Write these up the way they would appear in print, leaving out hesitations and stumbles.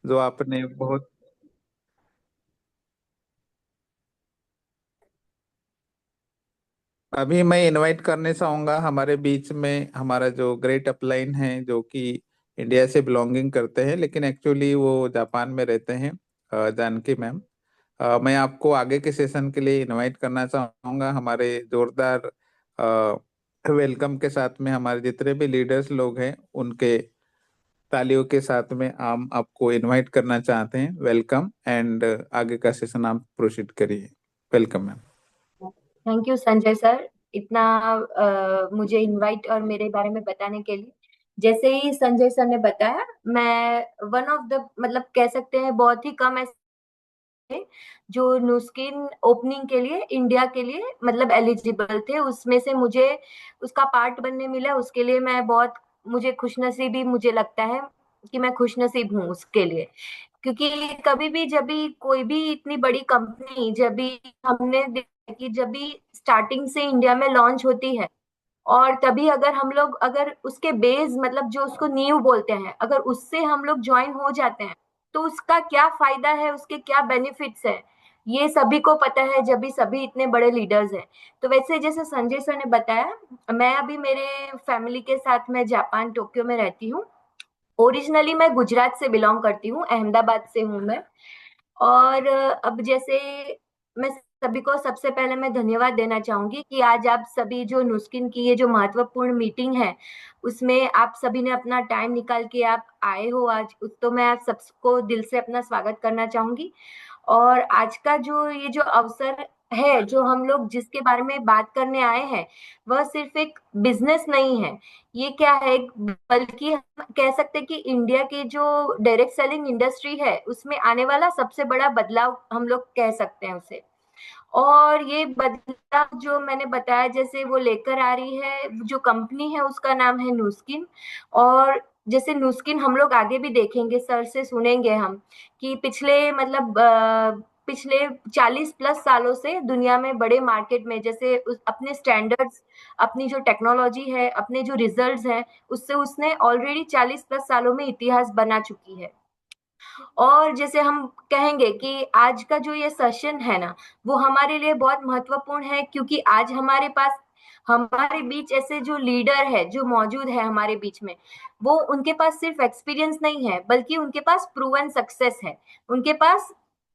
जो आपने बहुत। अभी मैं इनवाइट करने चाहूंगा हमारे बीच में हमारा जो ग्रेट अपलाइन है, जो कि इंडिया से बिलोंगिंग करते हैं लेकिन एक्चुअली वो जापान में रहते हैं, जानकी मैम। मैं आपको आगे के सेशन के लिए इनवाइट करना चाहूंगा। हमारे जोरदार वेलकम के साथ में हमारे जितने भी लीडर्स लोग हैं उनके तालियों के साथ में हम आपको इनवाइट करना चाहते हैं। वेलकम, एंड आगे का सेशन आप प्रोसीड करिए। Welcome ma'am. Thank you Sanjay sir, इतना मुझे इनवाइट और मेरे बारे में बताने के लिए। जैसे ही संजय सर ने बताया, मैं वन ऑफ द मतलब कह सकते हैं बहुत ही कम ऐसे जो नुस्किन ओपनिंग के लिए इंडिया के लिए मतलब एलिजिबल थे, उसमें से मुझे उसका पार्ट बनने मिला। उसके लिए मैं बहुत मुझे खुशनसीबी मुझे लगता है कि मैं खुशनसीब हूँ उसके लिए। क्योंकि कभी भी जब भी कोई भी इतनी बड़ी कंपनी जब भी हमने देखा कि जब भी स्टार्टिंग से इंडिया में लॉन्च होती है, और तभी अगर हम लोग अगर उसके बेस मतलब जो उसको नींव बोलते हैं अगर उससे हम लोग ज्वाइन हो जाते हैं, तो उसका क्या फायदा है, उसके क्या बेनिफिट्स है, ये सभी को पता है जब भी सभी इतने बड़े लीडर्स हैं। तो वैसे जैसे संजय सर ने बताया, मैं अभी मेरे फैमिली के साथ मैं जापान टोक्यो में रहती हूँ। ओरिजिनली मैं गुजरात से बिलोंग करती हूँ, अहमदाबाद से हूँ मैं। और अब जैसे मैं सभी को सबसे पहले मैं धन्यवाद देना चाहूंगी कि आज आप सभी जो नुस्किन की ये जो महत्वपूर्ण मीटिंग है उसमें आप सभी ने अपना टाइम निकाल के आप आए हो आज, तो मैं आप सबको दिल से अपना स्वागत करना चाहूंगी। और आज का जो ये जो अवसर है, जो हम लोग जिसके बारे में बात करने आए हैं, वह सिर्फ एक बिजनेस नहीं है। ये क्या है, बल्कि हम कह सकते हैं कि इंडिया की जो डायरेक्ट सेलिंग इंडस्ट्री है उसमें आने वाला सबसे बड़ा बदलाव हम लोग कह सकते हैं उसे। और ये बदलाव जो मैंने बताया जैसे वो लेकर आ रही है जो कंपनी है उसका नाम है नुस्किन। और जैसे नुस्किन हम लोग आगे भी देखेंगे, सर से सुनेंगे हम कि पिछले मतलब पिछले 40+ सालों से दुनिया में बड़े मार्केट में जैसे अपने स्टैंडर्ड्स, अपनी जो टेक्नोलॉजी है, अपने जो रिजल्ट्स हैं, उससे उसने ऑलरेडी 40+ सालों में इतिहास बना चुकी है। और जैसे हम कहेंगे कि आज का जो ये सेशन है ना, वो हमारे लिए बहुत महत्वपूर्ण है क्योंकि आज हमारे पास हमारे बीच ऐसे जो लीडर है जो मौजूद है हमारे बीच में, वो उनके पास सिर्फ एक्सपीरियंस नहीं है बल्कि उनके पास प्रूवन सक्सेस है। उनके पास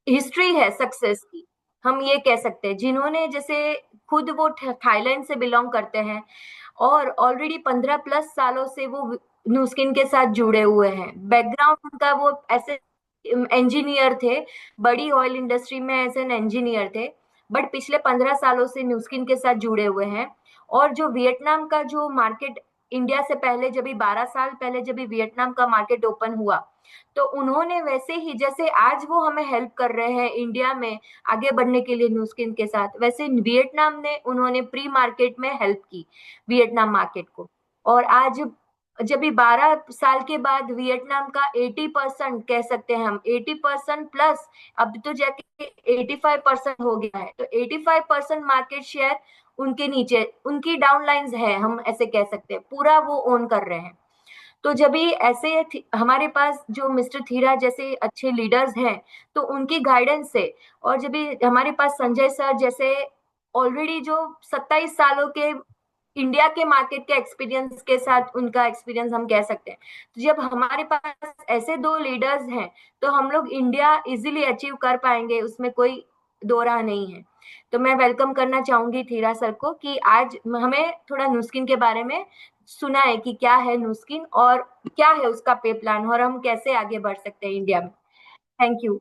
हिस्ट्री है सक्सेस की, हम ये कह सकते हैं। जिन्होंने जैसे खुद वो थाईलैंड से बिलोंग करते हैं और ऑलरेडी 15+ सालों से वो न्यूस्किन के साथ जुड़े हुए हैं। बैकग्राउंड उनका वो ऐसे इंजीनियर थे, बड़ी ऑयल इंडस्ट्री में एज एन इंजीनियर थे, बट पिछले 15 सालों से न्यूस्किन के साथ जुड़े हुए हैं। और जो वियतनाम का जो मार्केट इंडिया से पहले जब भी 12 साल पहले जब भी वियतनाम का मार्केट ओपन हुआ, तो उन्होंने वैसे ही जैसे आज वो हमें हेल्प कर रहे हैं इंडिया में आगे बढ़ने के लिए न्यूस्किन के साथ, वैसे वियतनाम ने उन्होंने प्री मार्केट में हेल्प की वियतनाम मार्केट को। और आज जब भी 12 साल के बाद वियतनाम का 80% कह सकते हैं हम, 80% प्लस, अब तो जाके 85% हो गया है, तो 85% मार्केट शेयर उनके नीचे उनकी डाउनलाइंस है, हम ऐसे कह सकते हैं, पूरा वो ओन कर रहे हैं। तो जब भी ऐसे हमारे पास जो मिस्टर थीरा जैसे अच्छे लीडर्स हैं, तो उनकी गाइडेंस से, और जब भी हमारे पास संजय सर जैसे ऑलरेडी जो 27 सालों के इंडिया के मार्केट के एक्सपीरियंस के साथ उनका एक्सपीरियंस हम कह सकते हैं, तो जब हमारे पास ऐसे दो लीडर्स हैं, तो हम लोग इंडिया इजीली अचीव कर पाएंगे, उसमें कोई दो राह नहीं है। तो मैं वेलकम करना चाहूंगी थीरा सर को कि आज हमें थोड़ा नुस्किन के बारे में सुना है कि क्या है नुस्किन और क्या है उसका पे प्लान और हम कैसे आगे बढ़ सकते हैं इंडिया में। Thank you.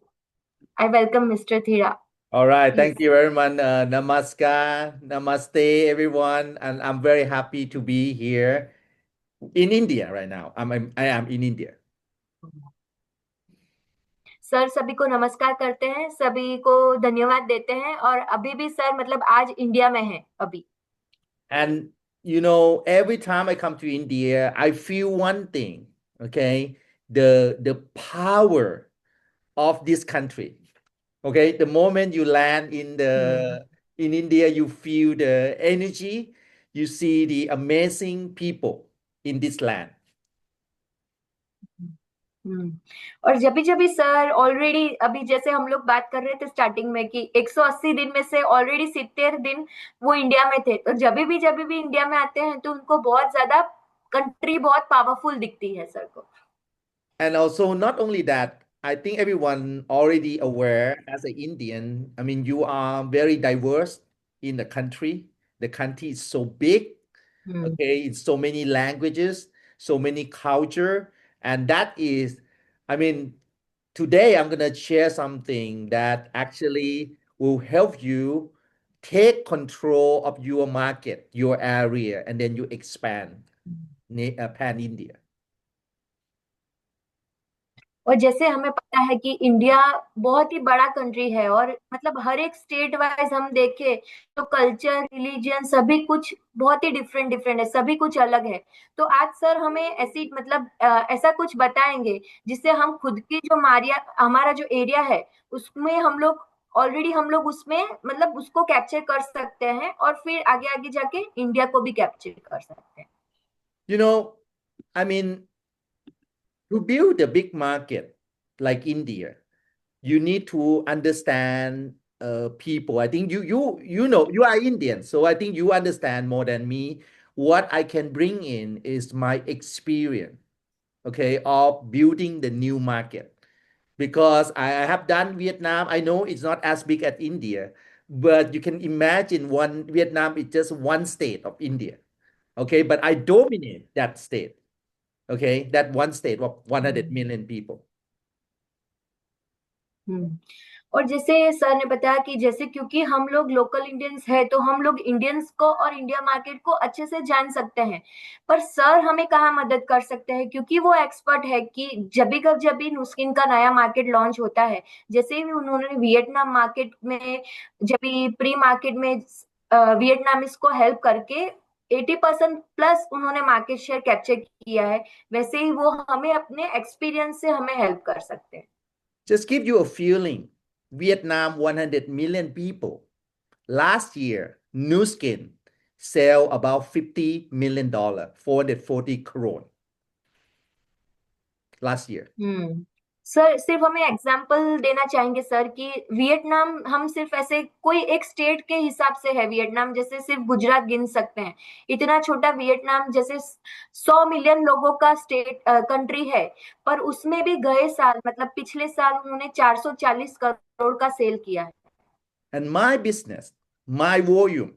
I welcome mister theta. All right, please. thank you very much. Namaskar, namaste, everyone, and I'm very happy to be here in India right now. I am in India, sir सभी को नमस्कार करते हैं, सभी को धन्यवाद देते हैं, और अभी भी सर मतलब आज इंडिया में है अभी। and every time I come to India, I feel one thing. Okay, the power of this country. Okay, the moment you land hmm. in India, you feel the energy. You see the amazing people in this land. हम्म। और जब भी sir already अभी जैसे हम लोग बात कर रहे थे स्टार्टिंग में कि 180 दिन में से ऑलरेडी 70 दिन वो इंडिया में थे, तो जब भी इंडिया में आते हैं तो उनको बहुत ज्यादा कंट्री बहुत पावरफुल दिखती है सर को। And also, not only that, I think everyone already aware as an Indian. I mean, you are very diverse in the country. The country is so big, hmm. okay, in so many languages, so many culture, and that is, I mean, today I'm gonna share something that actually will help you take control of your market, your area, and then you expand pan India. और जैसे हमें पता है कि India बहुत ही बड़ा country है, और मतलब हर एक स्टेट वाइज हम देखें तो कल्चर, रिलीजन, सभी कुछ बहुत ही डिफरेंट डिफरेंट है, सभी कुछ अलग है। तो आज सर हमें ऐसी मतलब ऐसा कुछ बताएंगे जिससे हम खुद की जो मारिया हमारा जो एरिया है उसमें हम लोग ऑलरेडी हम लोग उसमें मतलब उसको कैप्चर कर सकते हैं, और फिर आगे आगे जाके इंडिया को भी कैप्चर कर सकते हैं। You know, I mean, to build a big market like India, you need to understand people. I think you know you are Indian, so I think you understand more than me. What I can bring in is my experience, okay, of building the new market. Because I have done Vietnam. I know it's not as big as India, but you can imagine one Vietnam is just one state of India. Okay, but I dominate that state. Okay, that one state of 100 million people. हम्म। और जैसे sir ने बताया कि जैसे क्योंकि हम लोग local Indians है तो हम लोग इंडियंस को और इंडिया मार्केट को अच्छे से जान सकते हैं। पर सर हमें कहाँ मदद कर सकते हैं, क्योंकि वो एक्सपर्ट है कि जब भी नुस्किन का नया मार्केट लॉन्च होता है, जैसे ही उन्होंने वियतनाम मार्केट में जब भी प्री मार्केट में वियतनामीज को हेल्प करके 80% प्लस उन्होंने मार्केट शेयर कैप्चर किया है, वैसे ही वो हमें अपने एक्सपीरियंस से हमें हेल्प कर सकते हैं। Just give you a feeling. Vietnam, 100 million people. Last year, New Skin sell about $50 million, 440 crore last year. Sir सिर्फ हमें एग्जांपल देना चाहेंगे सर कि वियतनाम हम सिर्फ ऐसे कोई एक स्टेट के हिसाब से है, वियतनाम जैसे सिर्फ गुजरात गिन सकते हैं, इतना छोटा वियतनाम जैसे 100 मिलियन लोगों का स्टेट कंट्री है, पर उसमें भी गए साल मतलब पिछले साल उन्होंने 440 करोड़ का सेल किया है। And my business, my volume,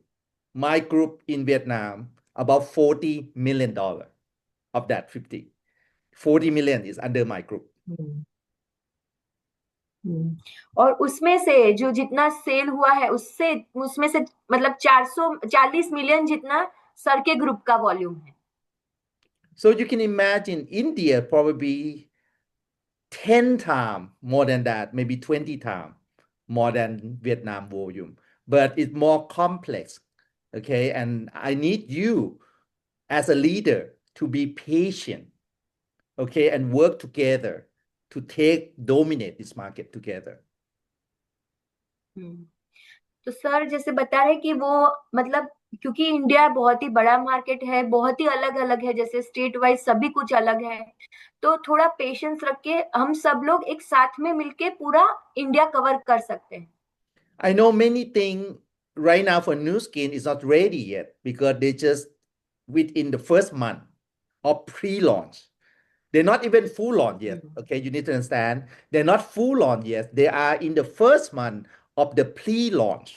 my group in Vietnam, about $40 million of that 50. 40 million is under my group. और उसमें से जो जितना सेल हुआ है उससे उसमें से मतलब 440 मिलियन जितना सर के ग्रुप का वॉल्यूम है। So you can imagine India probably 10 times more than that, maybe 20 times more than Vietnam volume, but it's more complex. Okay. And I need you as a leader to be patient, okay, and work together to dominate this market together. तो sir जैसे बता रहे कि वो मतलब क्योंकि India बहुत ही बड़ा मार्केट है, बहुत ही अलग अलग है, जैसे स्टेट वाइज सभी कुछ अलग है, तो थोड़ा पेशेंस रख के हम सब लोग एक साथ में मिलके पूरा इंडिया कवर कर सकते हैं। I know many things right now for New Skin is not ready yet because they just within the first month of pre-launch. They're not even full launch yet. Okay, you need to understand. They're not full launch yet. They are in the first month of the pre-launch.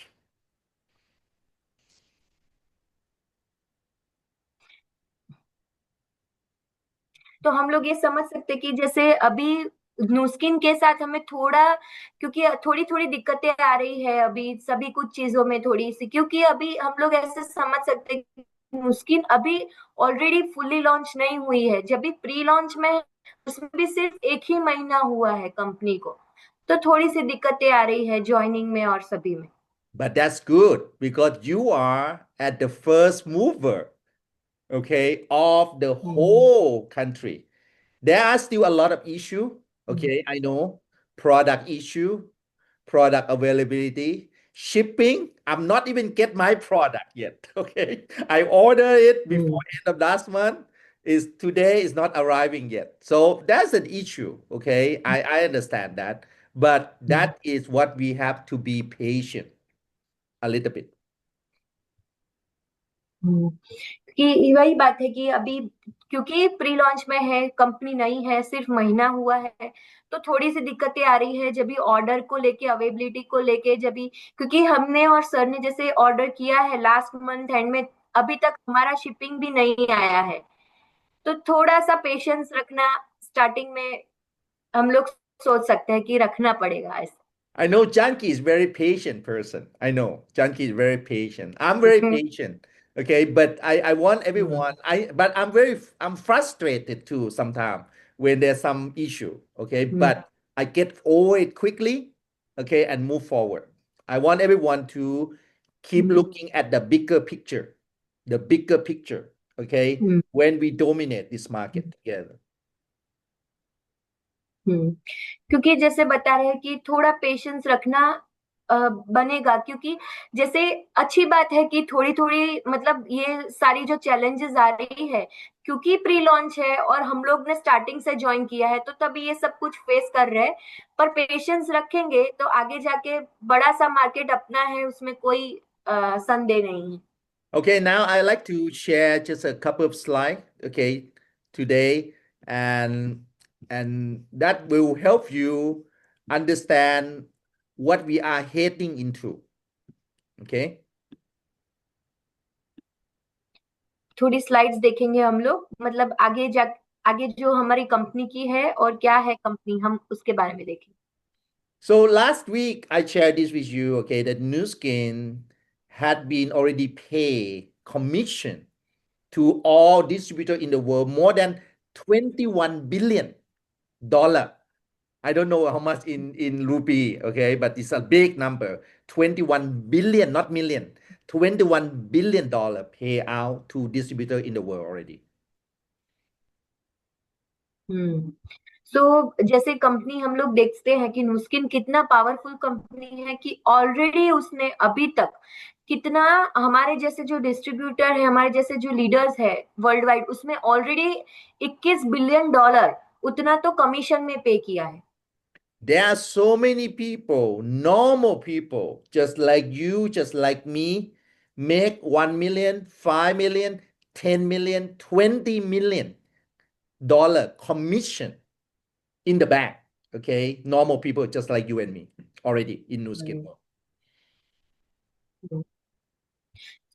तो हम लोग ये समझ सकते कि जैसे अभी न्यूस्किन के साथ हमें थोड़ा क्योंकि थोड़ी थोड़ी दिक्कतें आ रही है अभी सभी कुछ चीजों में थोड़ी सी, क्योंकि अभी हम लोग ऐसे समझ सकते हैं कि न्यूस्किन अभी ऑलरेडी फुल्ली लॉन्च नहीं हुई है, जब भी प्री लॉन्च में है, उसमें भी सिर्फ एक ही महीना हुआ है कंपनी को, तो थोड़ी सी दिक्कतें आ रही है ज्वाइनिंग में और सभी में। But that's good because you are at the first mover, okay, of the whole country. There are still a lot of issue, okay, I know, product issue, product availability, shipping. I'm not even get my product yet, okay. I order it before end of last month. is today is not arriving yet. So that's an issue. Okay. I understand that. But that is what we have to be patient a little bit. कि वही बात है कि अभी क्योंकि pre launch में है, company नई है, सिर्फ महीना हुआ है, तो थोड़ी सी दिक्कतें आ रही है जब भी ऑर्डर को लेके, अवेलेबिलिटी को लेके, जब भी क्योंकि हमने और सर ने जैसे ऑर्डर किया है लास्ट मंथ एंड में, अभी तक हमारा शिपिंग भी नहीं आया है, तो थोड़ा सा पेशेंस रखना स्टार्टिंग में हम लोग सोच सकते हैं कि रखना पड़ेगा ऐसा। I know Janki is very patient person. I know Janki is very patient. I'm very patient. Okay, but I want everyone. But I'm frustrated too sometimes when there's some issue. Okay, but I get over it quickly. Okay, and move forward. I want everyone to keep looking at the bigger picture, the bigger picture. Okay, when we dominate this market together. क्योंकि जैसे बता रहे हैं कि थोड़ा patience रखना बनेगा, क्योंकि जैसे अच्छी बात है कि थोड़ी थोड़ी मतलब ये सारी जो चैलेंजेस आ रही है, क्योंकि प्री लॉन्च है और हम लोग ने स्टार्टिंग से ज्वाइन किया है, तो तभी ये सब कुछ फेस कर रहे हैं। पर पेशेंस रखेंगे तो आगे जाके बड़ा सा मार्केट अपना है, उसमें कोई संदेह नहीं है। Okay, now I like to share just a couple of slides, okay, today, and that will help you understand what we are heading into. Okay. थोड़ी स्लाइड्स देखेंगे हम लोग, मतलब आगे जो हमारी कंपनी की है और क्या है कंपनी, हम उसके बारे में देखेंगे। So last week I shared this with you, okay, that Nu Skin had been already paid commission to all distributors in the world more than $21 billion. I don't know how much in rupee, okay, but it's a big number. 21 billion, not million. $21 billion pay out to distributor in the world already. सो जैसे company हम लोग देखते हैं कि नुस्किन कितना powerful company है कि already उसने अभी तक कितना, हमारे जैसे जो डिस्ट्रीब्यूटर है, हमारे जैसे जो लीडर्स है वर्ल्ड वाइड, उसमें ऑलरेडी $21 बिलियन उतना तो कमीशन में पे किया है। There are so many people, normal people, just like you, just like me, make 1 million, 5 million, 10 million, 20 million dollar commission in the bank. Okay, normal people just like you and me already in Nu Skin world.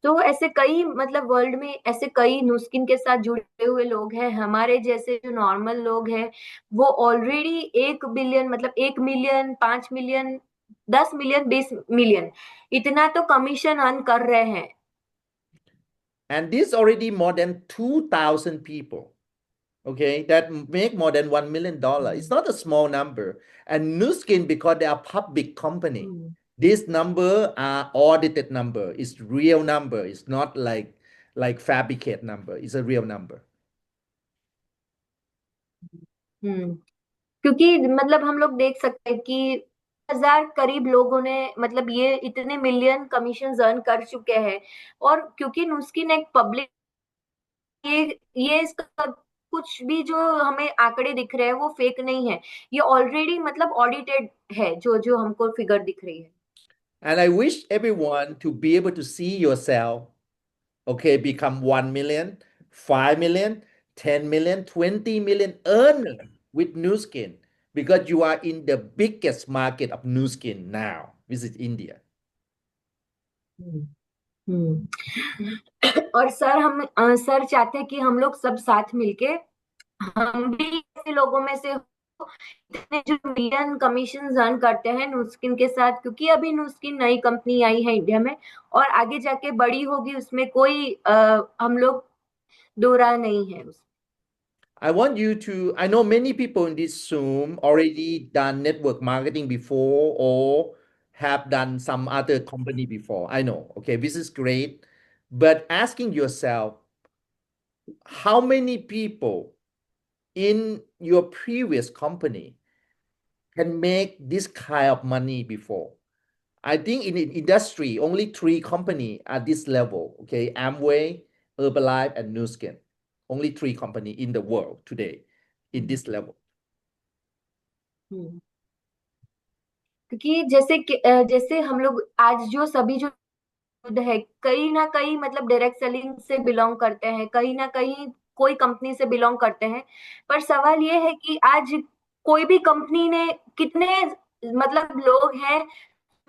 तो ऐसे कई मतलब world में ऐसे कई नुस्किन के साथ जुड़े हुए लोग हैं, हमारे जैसे जो नॉर्मल लोग हैं वो ऑलरेडी 1 बिलियन, मतलब 1 मिलियन, 5 मिलियन, 10 मिलियन, 20 मिलियन इतना तो कमीशन अर्न कर रहे हैं। And this already more than 2,000 people, okay, that make more than $1 million. It's not a small number. And Nu Skin, because they are public company, this number are audited number. It's real number. It's not like fabricate number. It's a real number. क्योंकि मतलब हम लोग देख सकते हैं कि 1000 करीब लोगों ने मतलब ये इतने मिलियन कमीशन अर्न कर चुके हैं, और क्योंकि नुस्किन एक पब्लिक, ये इसका कुछ भी जो हमें आंकड़े दिख रहे हैं वो फेक नहीं है, ये ऑलरेडी मतलब ऑडिटेड है, जो जो हमको फिगर दिख रही है। And I wish everyone to be able to see yourself, okay, become 1 million, 5 million, 10 million, 20 million earner with Nu Skin, because you are in the biggest market of Nu Skin now, which is India. और sir चाहते हैं कि हम लोग सब साथ मिलके, हम भी ऐसे लोगों में से इतने जो मिलियन कमीशन अर्न करते हैं नुस्किन के साथ, क्योंकि अभी नुस्किन नई कंपनी आई है इंडिया में और आगे जाके बड़ी होगी, उसमें कोई हम लोग दो राय नहीं है उसमें। I want you to, I know many people in this Zoom already done network marketing before or have done some other company before. I know, okay, this is great. But asking yourself, how many people in your previous company can make this kind of money before? I think in the industry, only 3 companies at this level, okay, Amway, Herbalife, and Nu Skin. only 3 company in the world today in this level. क्योंकि जैसे हम लोग आज जो सभी जो युद्ध है, कहीं ना कहीं मतलब डायरेक्ट सेलिंग से बिलोंग करते हैं, कहीं ना कहीं कोई कंपनी से बिलोंग करते हैं। पर सवाल ये है कि आज कोई भी कंपनी ने कितने मतलब लोग हैं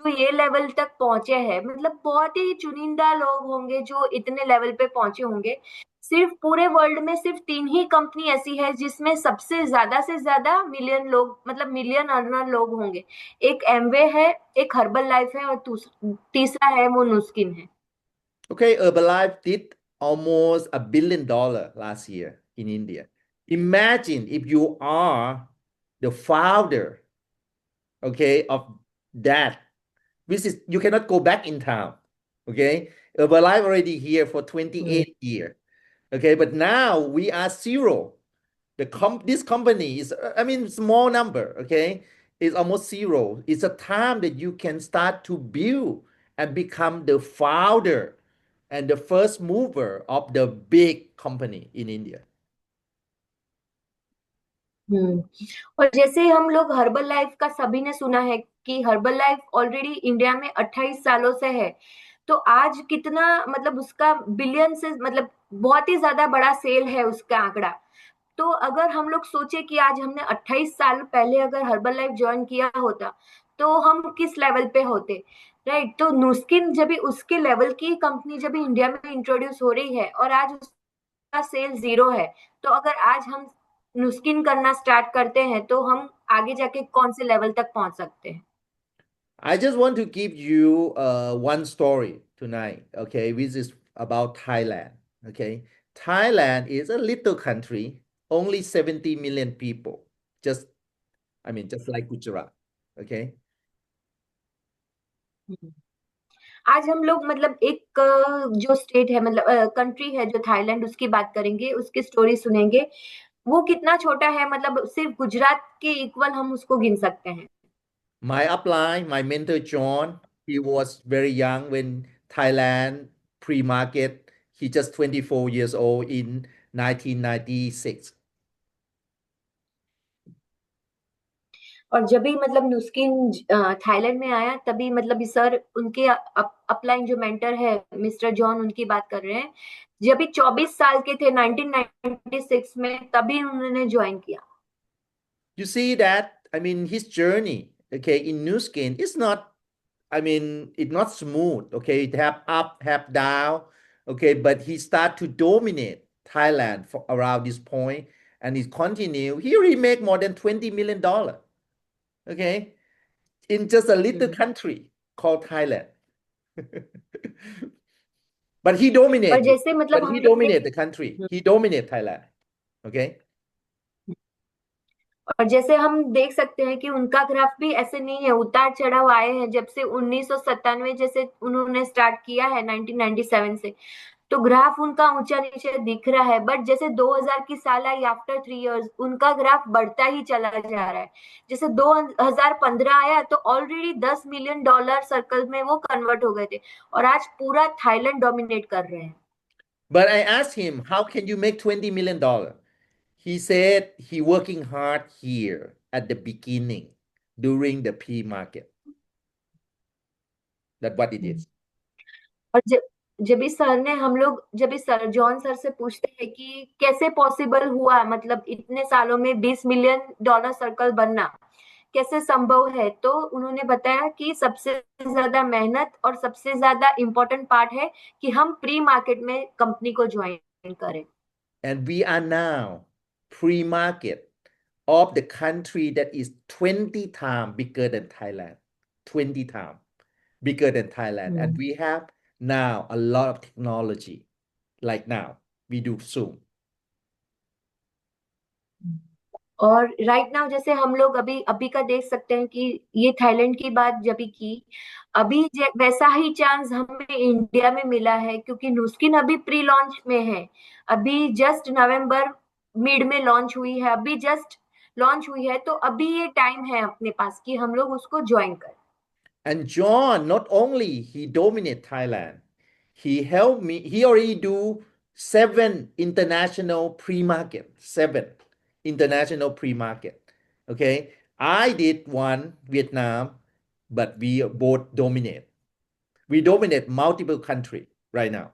जो ये लेवल तक पहुंचे हैं, मतलब बहुत ही चुनिंदा लोग होंगे जो इतने लेवल पे पहुंचे होंगे। सिर्फ पूरे वर्ल्ड में सिर्फ 3 ही कंपनी ऐसी है जिसमें सबसे ज्यादा से ज्यादा मिलियन लोग मतलब मिलियन अर्नर लोग होंगे। एक एमवे है, एक हर्बल लाइफ है और तीसरा है वो नुस्किन है। Okay, Herbalife did almost $1 billion last year in India. Imagine if you are the founder, okay, of that. This is you cannot go back in time. Okay, Herbalife already here for 28 years. Okay, but now we are zero. This company is, I mean, small number. Okay, it's almost zero. It's a time that you can start to build and become the founder and the first mover of the big company in India. और जैसे हम लोग herbal life का सभी ने सुना है कि हर्बल लाइफ ऑलरेडी इंडिया में 28 सालों से है। तो आज कितना मतलब उसका बिलियन से मतलब बहुत ही ज्यादा बड़ा सेल है उसका आंकड़ा। तो अगर हम लोग सोचे कि आज हमने 28 साल पहले अगर हर्बल लाइफ ज्वाइन किया होता तो हम किस लेवल पे होते, राइट। तो नुस्किन जब भी उसके लेवल की कंपनी जब भी इंडिया में इंट्रोड्यूस हो रही है और आज उसका सेल 0 है, तो अगर आज हम नुस्किन करना स्टार्ट करते हैं तो हम आगे जाके कौन से लेवल तक पहुंच सकते हैं। I just want to give you one story tonight, okay, which is about Thailand. Okay, Thailand is a little country, only 70 million people. Just, I mean, just like Gujarat. Okay. आज हम लोग मतलब एक जो स्टेट है मतलब country है जो थाईलैंड, उसकी बात करेंगे, उसकी स्टोरी सुनेंगे। वो कितना छोटा है, मतलब सिर्फ गुजरात के इक्वल हम उसको गिन सकते हैं। My upline, my mentor John, he was very young when Thailand pre-market. He just 24 years old in 1996. और जब भी मतलब नुस्किन थाईलैंड में आया तभी मतलब सर उनके अपलाइन जो मेंटर है मिस्टर जॉन, उनकी बात कर रहे हैं। जब भी 24 साल के थे 1996 में, तभी उन्होंने ज्वाइन किया। You see that, I mean, his journey, okay, in Nu Skin is not, I mean, it's not smooth, okay, it have up, have down, okay, but he start to dominate Thailand for around this point, and he continue. He already make more than $20 million, okay, in just a little country called Thailand. But he और dominated. जैसे मतलब But हम he लोग dominated the country. He dominated Thailand. Okay. और जैसे हम देख सकते हैं कि उनका ग्राफ भी ऐसे नहीं है, उतार चढ़ाव आए हैं जब से 1997 जैसे उन्होंने स्टार्ट किया है 1997 से। तो ग्राफ उनका ऊंचा नीचे दिख रहा है, बट जैसे 2000 की साल आई आफ्टर 3 इयर्स उनका ग्राफ बढ़ता ही चला जा रहा है। जैसे 2015 आया तो ऑलरेडी $10 मिलियन सर्कल में वो कन्वर्ट हो गए थे और आज पूरा थाईलैंड डोमिनेट कर रहे हैं। But I asked him, how can you make $20 million? He said he working hard here at the beginning during the pre-market. That's what it is. और जब इस सर ने हम लोग जब इस सर जॉन सर से पूछते हैं कि कैसे पॉसिबल हुआ, मतलब इतने सालों में $20 मिलियन सर्कल बनना कैसे संभव है, तो उन्होंने बताया कि सबसे ज्यादा मेहनत और सबसे ज्यादा इम्पोर्टेंट पार्ट है कि हम प्री मार्केट में कंपनी को ज्वाइन करें। And we are now pre-market of the country that is 20 times bigger than Thailand. 20 times bigger than Thailand. And we have now a lot of technology. Like now, we do Zoom. और right now जैसे हम लोग अभी अभी का देख सकते हैं कि ये थाईलैंड की बात जब भी की, अभी वैसा ही चांस हमें इंडिया में मिला है क्योंकि नुस्किन अभी प्री लॉन्च में है। अभी जस्ट नवंबर मिड में लॉन्च हुई है, अभी जस्ट लॉन्च हुई है, तो अभी ये टाइम है अपने पास कि हम लोग उसको ज्वाइन करें। And John, not only he dominate Thailand, he helped me, he already do 7 international pre-market, 7 international pre-market. Okay, I did one Vietnam, but we both dominate. We dominate multiple countries right now.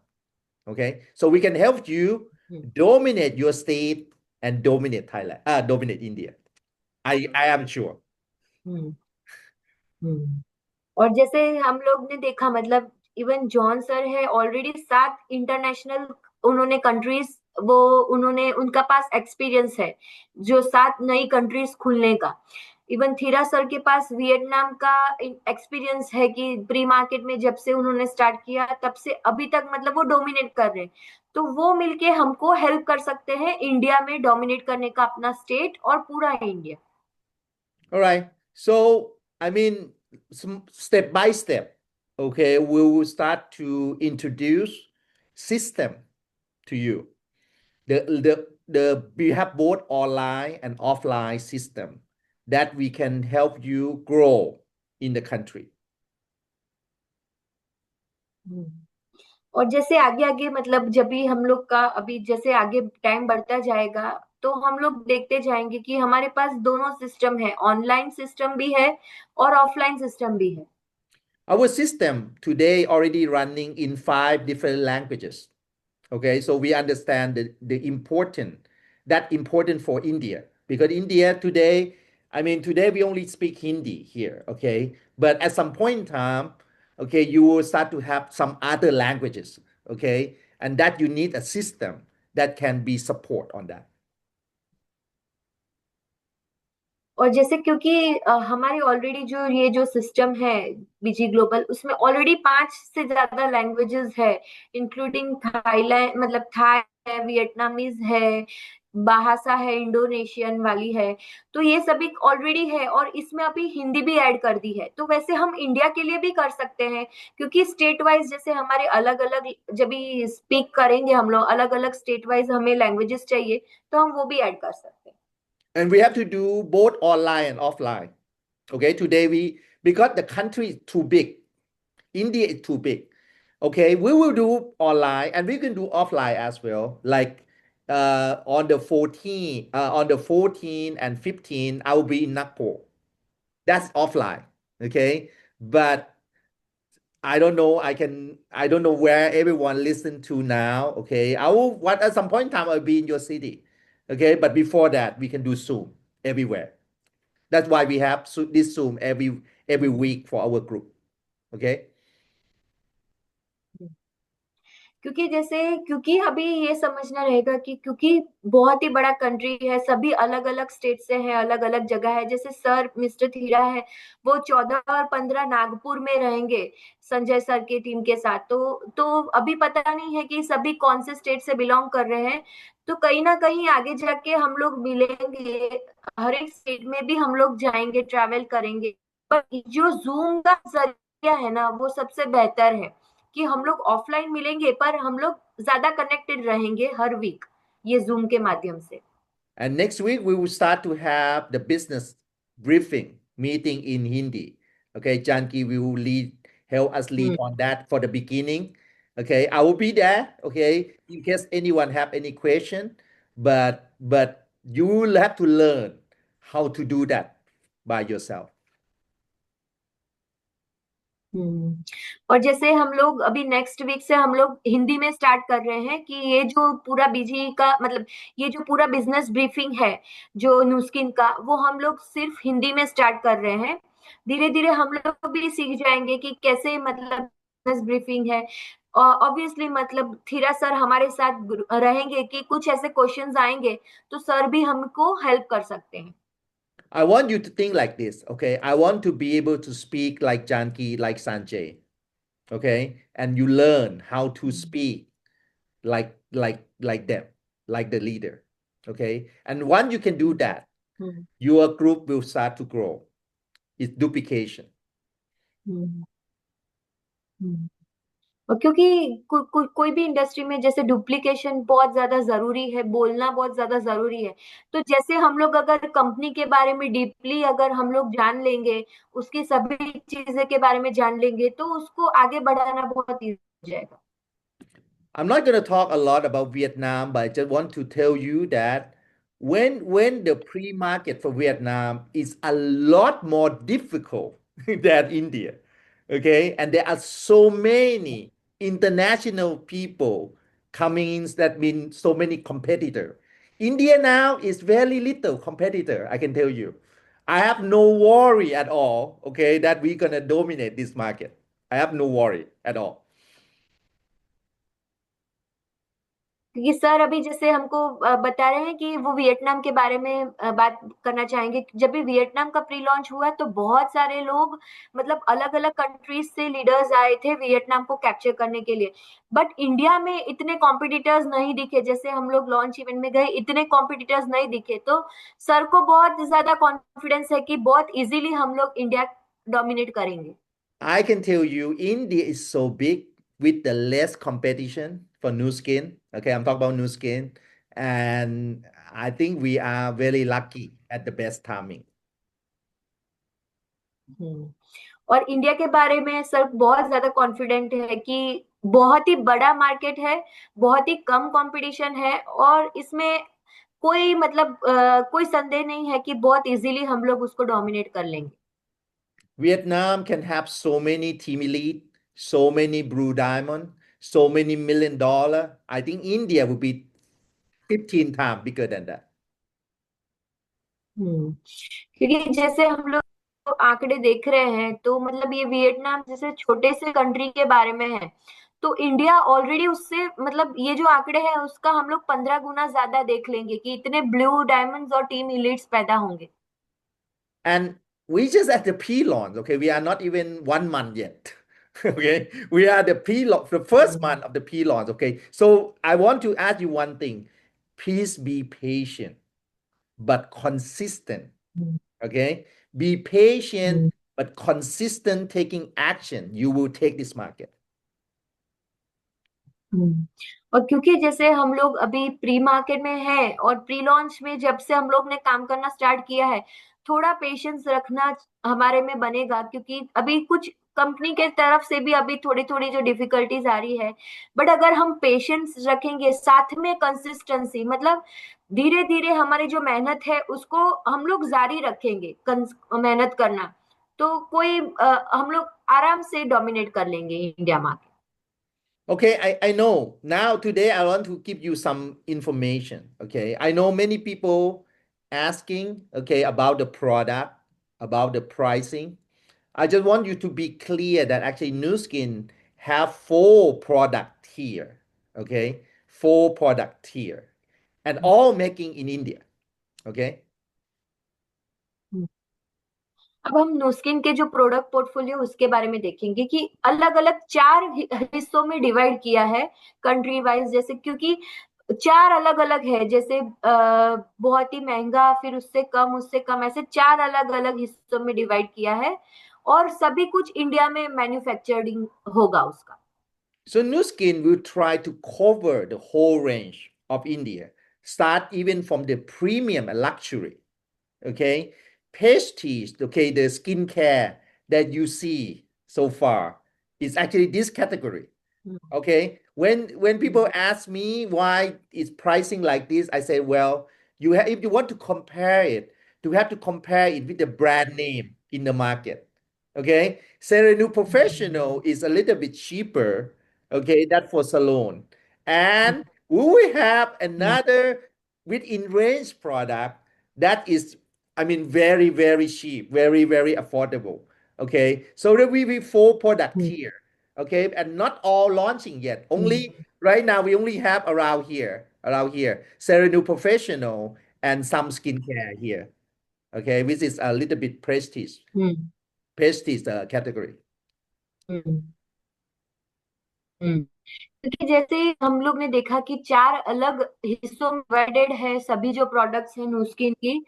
Okay, so we can help you dominate your state and dominate Thailand, dominate India. I am sure. हम्म हम्म और जैसे हम लोग ने देखा, मतलब even John sir है already 7 international उन्होंने countries, वो उन्होंने उनका पास एक्सपीरियंस है जो 7 नई कंट्रीज खुलने का। इवन थीरा सर के पास वियतनाम का एक्सपीरियंस है कि प्री मार्केट में जब से उन्होंने स्टार्ट किया तब से अभी तक मतलब वो डोमिनेट कर रहे हैं। तो वो मिलके हमको हेल्प कर सकते हैं इंडिया में डोमिनेट करने का अपना स्टेट और पूरा India. All right. So, I mean, step by step, okay, we will start to introduce system to you. We have both online and offline system that we can help you grow in the country. और जैसे आगे आगे मतलब जब भी हम लोग का अभी जैसे आगे टाइम बढ़ता जाएगा तो हम लोग देखते जाएंगे कि हमारे पास दोनों सिस्टम है, ऑनलाइन सिस्टम भी है और ऑफलाइन सिस्टम भी है। Our system today already running in 5 different languages. Okay, so we understand the important that important for India because India today, I mean today we only speak Hindi here. Okay, but at some point in time, okay, you will start to have some other languages. Okay, and that you need a system that can be support on that. और जैसे क्योंकि हमारे already जो ये जो system है बीजी global, उसमें already 5 से ज्यादा लैंग्वेजेस है, इंक्लूडिंग थाईलैंड मतलब थाई है, वियतनामीज है, बाहासा है, इंडोनेशियन वाली है। तो ये सभी ऑलरेडी है और इसमें अभी हिंदी भी ऐड कर दी है। तो वैसे हम इंडिया के लिए भी कर सकते हैं क्योंकि स्टेट वाइज जैसे हमारे अलग अलग जब भी स्पीक करेंगे हम लोग अलग अलग स्टेट वाइज हमें लैंग्वेजेस चाहिए तो हम वो भी ऐड कर सकते हैं। And we have to do both online and offline. Okay, today because the country is too big, India is too big. Okay, we will do online and we can do offline as well. Like on the 14 and 15, I will be in Nagpur. That's offline. Okay, but I don't know where everyone listen to now. Okay, I will what at some point in time I'll be in your city. Okay, but before that we can do Zoom everywhere. That's why we have this Zoom every week for our group. Okay. क्योंकि अभी ये समझना रहेगा कि क्योंकि बहुत ही बड़ा country है, सभी अलग अलग स्टेट से है, अलग अलग जगह है। जैसे सर मिस्टर थीरा है वो 14 और 15 नागपुर में रहेंगे संजय सर की टीम के साथ। तो अभी पता नहीं है कि सभी कौन से स्टेट से बिलोंग कर रहे हैं। तो कहीं ना कहीं आगे जाके हम लोग मिलेंगे, हर एक स्टेट में भी हम लोग जाएंगे, ट्रैवल करेंगे। पर जो जूम का जरिया है ना वो सबसे बेहतर है कि हम लोग ऑफलाइन मिलेंगे पर हम लोग ज्यादा कनेक्टेड रहेंगे हर वीक ये जूम के माध्यम से। And next week we will start to have the business briefing meeting in Hindi. Okay, Janki will help us lead on that for the beginning. Okay, I will be there. Okay, in case anyone have any question, but you will have to learn how to do that by yourself. और जैसे हम लोग अभी next week से हम लोग हिंदी में start कर रहे हैं कि ये जो पूरा बीजी का मतलब ये जो पूरा बिजनेस ब्रीफिंग है जो न्यूस्किन का वो हम लोग सिर्फ हिंदी में स्टार्ट कर रहे हैं। धीरे धीरे हम लोग भी सीख जाएंगे कि कैसे मतलब बिजनेस ब्रीफिंग है। ऑब्वियसली मतलब थीरा सर हमारे साथ रहेंगे कि कुछ ऐसे क्वेश्चंस आएंगे तो सर भी हमको हेल्प कर सकते हैं। I want you to think like this, okay? I want to be able to speak like Janki, like Sanjay, okay? And you learn how to speak like them, like the leader, okay? And once you can do that, your group will start to grow. It's duplication. और क्योंकि कोई भी industry में जैसे duplication बहुत ज्यादा जरूरी है, बोलना बहुत ज्यादा जरूरी है। तो जैसे हम लोग अगर कंपनी के बारे में डीपली अगर हम लोग जान लेंगे, उसकी सभी चीजें के बारे में जान लेंगे तो उसको आगे बढ़ाना बहुत ईजी हो जाएगा। I'm not going to talk a lot about Vietnam, but I just want to tell you that when the pre-market for Vietnam is a lot more difficult than India, okay, and there are so many international people coming in, that means so many competitors. India now is very little competitor, I can tell you. I have no worry at all, okay, that we're gonna dominate this market. I have no worry at all. क्योंकि sir अभी जैसे हमको बता रहे हैं कि वो Vietnam के बारे में बात करना चाहेंगे। जब भी वियतनाम का प्री लॉन्च हुआ तो बहुत सारे लोग मतलब अलग अलग कंट्रीज से लीडर्स आए थे वियतनाम को कैप्चर करने के लिए। बट इंडिया में इतने कॉम्पिटिटर्स नहीं दिखे, जैसे हम लोग लॉन्च इवेंट में गए इतने कॉम्पिटिटर्स नहीं दिखे। तो सर को बहुत ज्यादा कॉन्फिडेंस है कि बहुत इजीली हम लोग इंडिया डोमिनेट करेंगे। I can tell you, India is so big with the less competition for new skin. Okay, I'm talking about new skin. And I think we are very lucky at the best timing. और India के बारे में sir बहुत ज्यादा confident है कि बहुत ही बड़ा मार्केट है, बहुत ही कम कंपटीशन है और इसमें कोई मतलब कोई संदेह नहीं है कि बहुत इजीली हम लोग उसको डोमिनेट कर लेंगे। Vietnam can have so many team elite, so many blue diamond, so many $1 million. I think India would be 15 times bigger than that. क्योंकि जैसे हम लोग आंकड़े देख रहे हैं तो मतलब ये वियतनाम जैसे छोटे से कंट्री के बारे में है, तो इंडिया ऑलरेडी उससे मतलब ये जो आंकड़े हैं उसका हम लोग 15 गुना ज्यादा देख लेंगे कि इतने ब्लू डायमंड्स और टीम इलीट्स पैदा होंगे। And we just at the pre-launch, okay? We are not even 1 month yet. Okay, we are the pre-launch, the first month of the pre-launch. Okay, so I want to ask you one thing. Please be patient, but consistent. Okay, be patient, but consistent taking action. You will take this market. और क्योंकि जैसे हम लोग अभी pre market में हैं और pre launch में जब से हम लोग ने काम करना स्टार्ट किया है, थोड़ा पेशेंस रखना हमारे में बनेगा क्योंकि अभी कुछ कंपनी के तरफ से भी अभी थोड़ी थोड़ी जो डिफिकल्टीज आ रही है। बट अगर हम पेशेंस रखेंगे साथ में कंसिस्टेंसी मतलब धीरे धीरे हमारी जो मेहनत है उसको हम लोग जारी रखेंगे मेहनत करना, तो कोई हम लोग आराम से डोमिनेट कर लेंगे India market. Okay, I know. Now, today, I want to give you some information. Okay, I know many people asking, okay, about the product, about the pricing. I just want you to be clear that actually Nu Skin have 4 products here. Okay, 4 products here, and all making in India. Okay. अब हम नोस्किन के जो product portfolio उसके बारे में देखेंगे कि अलग अलग 4 हिस्सों में डिवाइड किया है कंट्री वाइज, जैसे क्योंकि 4 अलग अलग है, जैसे बहुत ही महंगा, फिर उससे कम ऐसे 4 अलग अलग हिस्सों में डिवाइड किया है और सभी कुछ इंडिया में मैन्युफैक्चरिंग होगा उसका। So Nu Skin will try to cover the whole range of India, start even from the premium and luxury. Okay, prestige, okay, the skincare that you see so far is actually this category. Okay, when people ask me why is pricing like this, I say, well, you have, if you want to compare it, you have to compare it with the brand name in the market. Okay, Serenu Professional is a little bit cheaper. Okay, that's for salon, and we will have another within range product that is, I mean, very very cheap, very very affordable. Okay, so there will be 4 products here. Okay, and not all launching yet. Only right now we only have around here, Serenu Professional and some skincare here. Okay, which is a little bit prestige, prestige category. क्योंकि जैसे हम लोग ने देखा कि 4 अलग हिस्सों में डिवाइडेड है सभी जो प्रोडक्ट्स हैं नूस्किन की,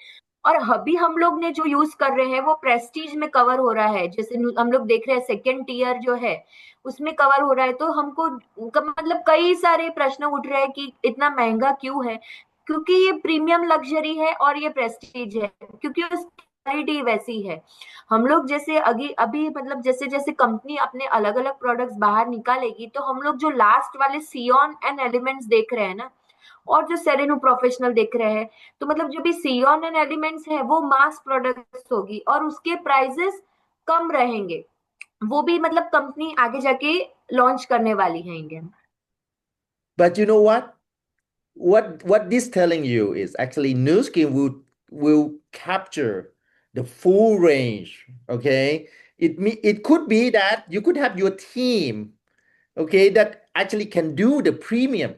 और अभी हम लोग ने जो यूज कर रहे हैं वो प्रेस्टीज में कवर हो रहा है। जैसे हम लोग देख रहे हैं सेकेंड टीयर जो है उसमें कवर हो रहा है, तो हमको मतलब कई सारे प्रश्न उठ रहे हैं कि इतना महंगा क्यों है, क्योंकि ये प्रीमियम लग्जरी है और ये प्रेस्टीज है, क्योंकि मेजॉरिटी वैसी है। हम लोग जैसे अभी अभी मतलब जैसे जैसे कंपनी अपने अलग अलग प्रोडक्ट्स बाहर निकालेगी, तो हम लोग जो लास्ट वाले सियोन एंड एलिमेंट्स देख रहे हैं ना, और जो सेरेनो प्रोफेशनल देख रहे हैं, तो मतलब जो भी सियोन एंड एलिमेंट्स है वो मास प्रोडक्ट्स होगी और उसके प्राइसेस कम रहेंगे। वो भी मतलब कंपनी आगे जाके लॉन्च करने वाली है इंडिया में। But you know what? What this telling you is actually Nu Skin will capture the full range. Okay, it could be that you could have your team, okay, that actually can do the premium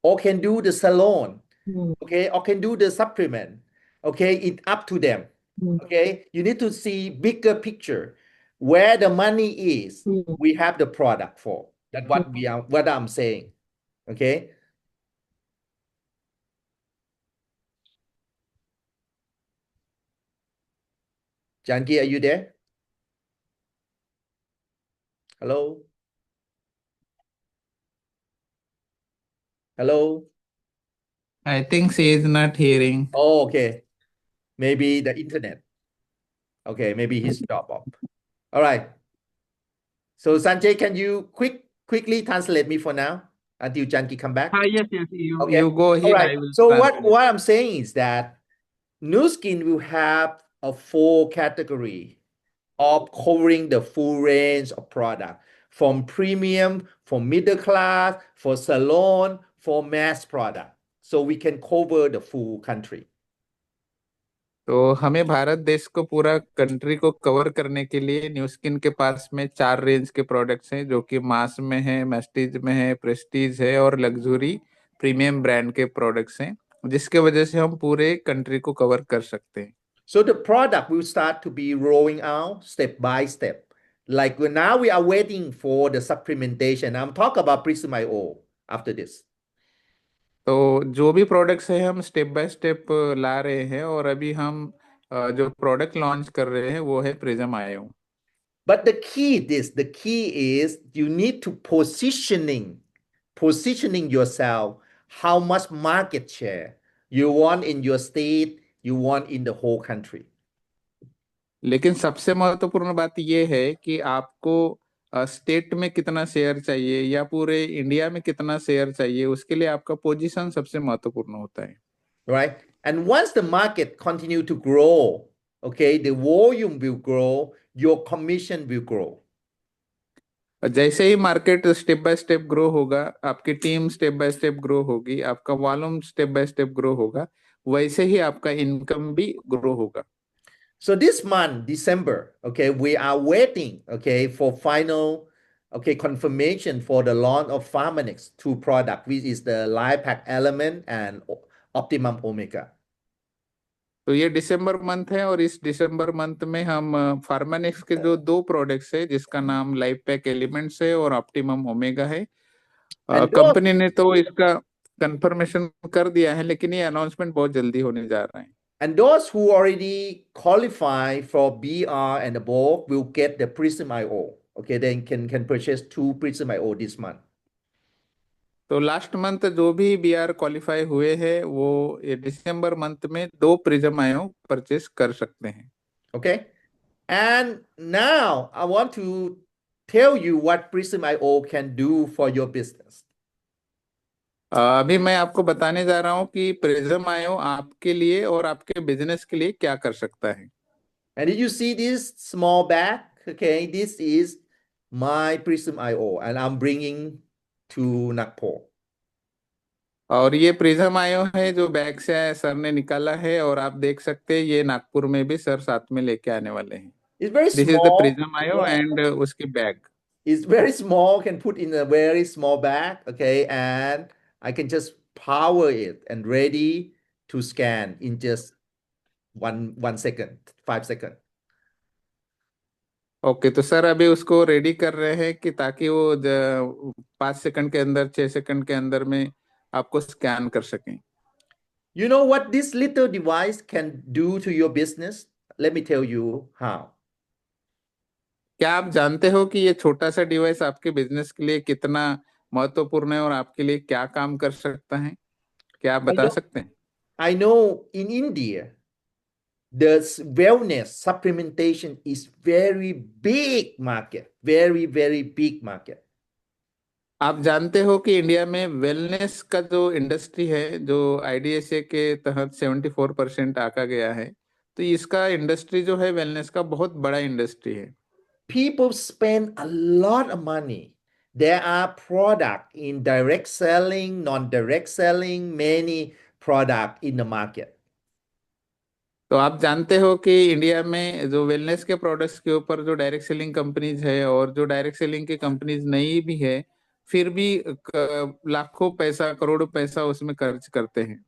or can do the salon, hmm, okay, or can do the supplement. Okay, it up to them. Hmm, Okay, you need to see bigger picture where the money is. Hmm, We have the product for that. What I'm saying. Okay. Janki, are you there? Hello? Hello? I think she is not hearing. Oh, okay. Maybe the internet. Okay, maybe he's dropped off. All right. So Sanjay, can you quickly translate me for now until Janki come back? Yes, yes. You Okay. you go All ahead. right. I will So translate. what I'm saying is that Nu Skin will have a four category of covering the full range of product from premium, for middle class, for salon, for mass product. So we can cover the full country. तो हमें भारत देश को पूरा country को cover करने के लिए new skin के पास में 4 रेंज के प्रोडक्ट्स हैं, जो कि मास में है, मेस्टीज में है, प्रेस्टीज है और लग्जरी प्रीमियम ब्रांड के प्रोडक्ट्स हैं, जिसके वजह से हम पूरे कंट्री को कवर कर सकते हैं। So the product will start to be rolling out step by step. Like now we are waiting for the supplementation. I'm talking about Prism IO after this. तो जो भी प्रोडक्ट्स हैं हम स्टेप बाय स्टेप ला रहे हैं, और अभी हम जो प्रोडक्ट लॉन्च कर रहे हैं वो है प्रिज्म आयो। But the key is you need to positioning yourself, how much market share you want in your state, you want in the whole country. लेकिन सबसे महत्वपूर्ण बात यह है कि आपको स्टेट में कितना शेयर चाहिए या पूरे इंडिया में कितना शेयर चाहिए, उसके लिए आपका पोजीशन सबसे महत्वपूर्ण होता है। Right? And once the market continue to grow, okay, the volume will grow, your commission will grow. और जैसे ही market step by step grow होगा, आपकी team step by step grow होगी, आपका volume step by step grow होगा, वैसे ही आपका इनकम भी ग्रो होगा। So this month, December, okay, we are waiting, okay, for final, okay, confirmation for the launch of Pharmanex 2 product, which is the Life Pack Element and Optimum Omega. तो ये दिसंबर month है, और इस दिसंबर month में हम फार्मानेक्स के जो 2 प्रोडक्ट्स है, जिसका नाम लाइफ पैक एलिमेंट्स है और ऑप्टिमम ओमेगा है, And those कंपनी ने तो इसका कंफर्मेशन कर दिया है, लेकिन ये अनाउंसमेंट बहुत जल्दी होने जा रहा है। and those who already qualify for BR and above will get the Prism IO. Okay, then can purchase 2 Prism IO this month. तो लास्ट मंथ जो भी बीआर क्वालिफाई हुए हैं वो ये दिसंबर मंथ में 2 प्रिज्म आयो परचेस कर सकते हैं। Okay, and now I want to tell you what Prism IO can do for your business. अभी मैं आपको बताने जा रहा हूँ कि प्रिज्म आयो आपके लिए और आपके बिजनेस के लिए क्या कर सकता है। And did you see this small bag? Okay, this is my Prism IO, and I'm bringing to Nagpur. और ये प्रिज्म आयो है जो बैग से सर ने निकाला है, और आप देख सकते हैं ये नागपुर में भी सर साथ में लेके आने वाले हैं। It's very this is the small. Prism आयो एंड उसकी bag. It's very small, can put in a very small bag. Okay, and I can just power it and ready to scan in just one second, 5 seconds. Okay, तो sir अभी उसको ready कर रहे हैं कि ताकि वो 5 सेकंड के अंदर, 6 सेकंड के अंदर में आपको स्कैन कर सकें। You know what this little device can do to your business? Let me tell you how. क्या आप जानते हो कि ये छोटा सा डिवाइस आपके बिजनेस के लिए कितना महत्वपूर्ण है और आपके लिए क्या काम कर सकता है? क्या आप I बता know, सकते हैं? I know in India, the wellness supplementation is very big market, very, very big market. आप जानते हो कि इंडिया में वेलनेस का जो इंडस्ट्री है, जो आईडीएसए के तहत 74% आका गया है, तो इसका इंडस्ट्री जो है वेलनेस का बहुत बड़ा इंडस्ट्री है। People spend a lot of money. There are product in direct selling, non-direct selling, many product in the market. तो आप जानते हो कि इंडिया में जो वेलनेस के प्रोडक्ट्स के ऊपर जो डायरेक्ट सेलिंग कंपनीज है और जो डायरेक्ट सेलिंग की कंपनीज नहीं भी है, फिर भी लाखों पैसा, करोड़ों पैसा उसमें खर्च करते हैं।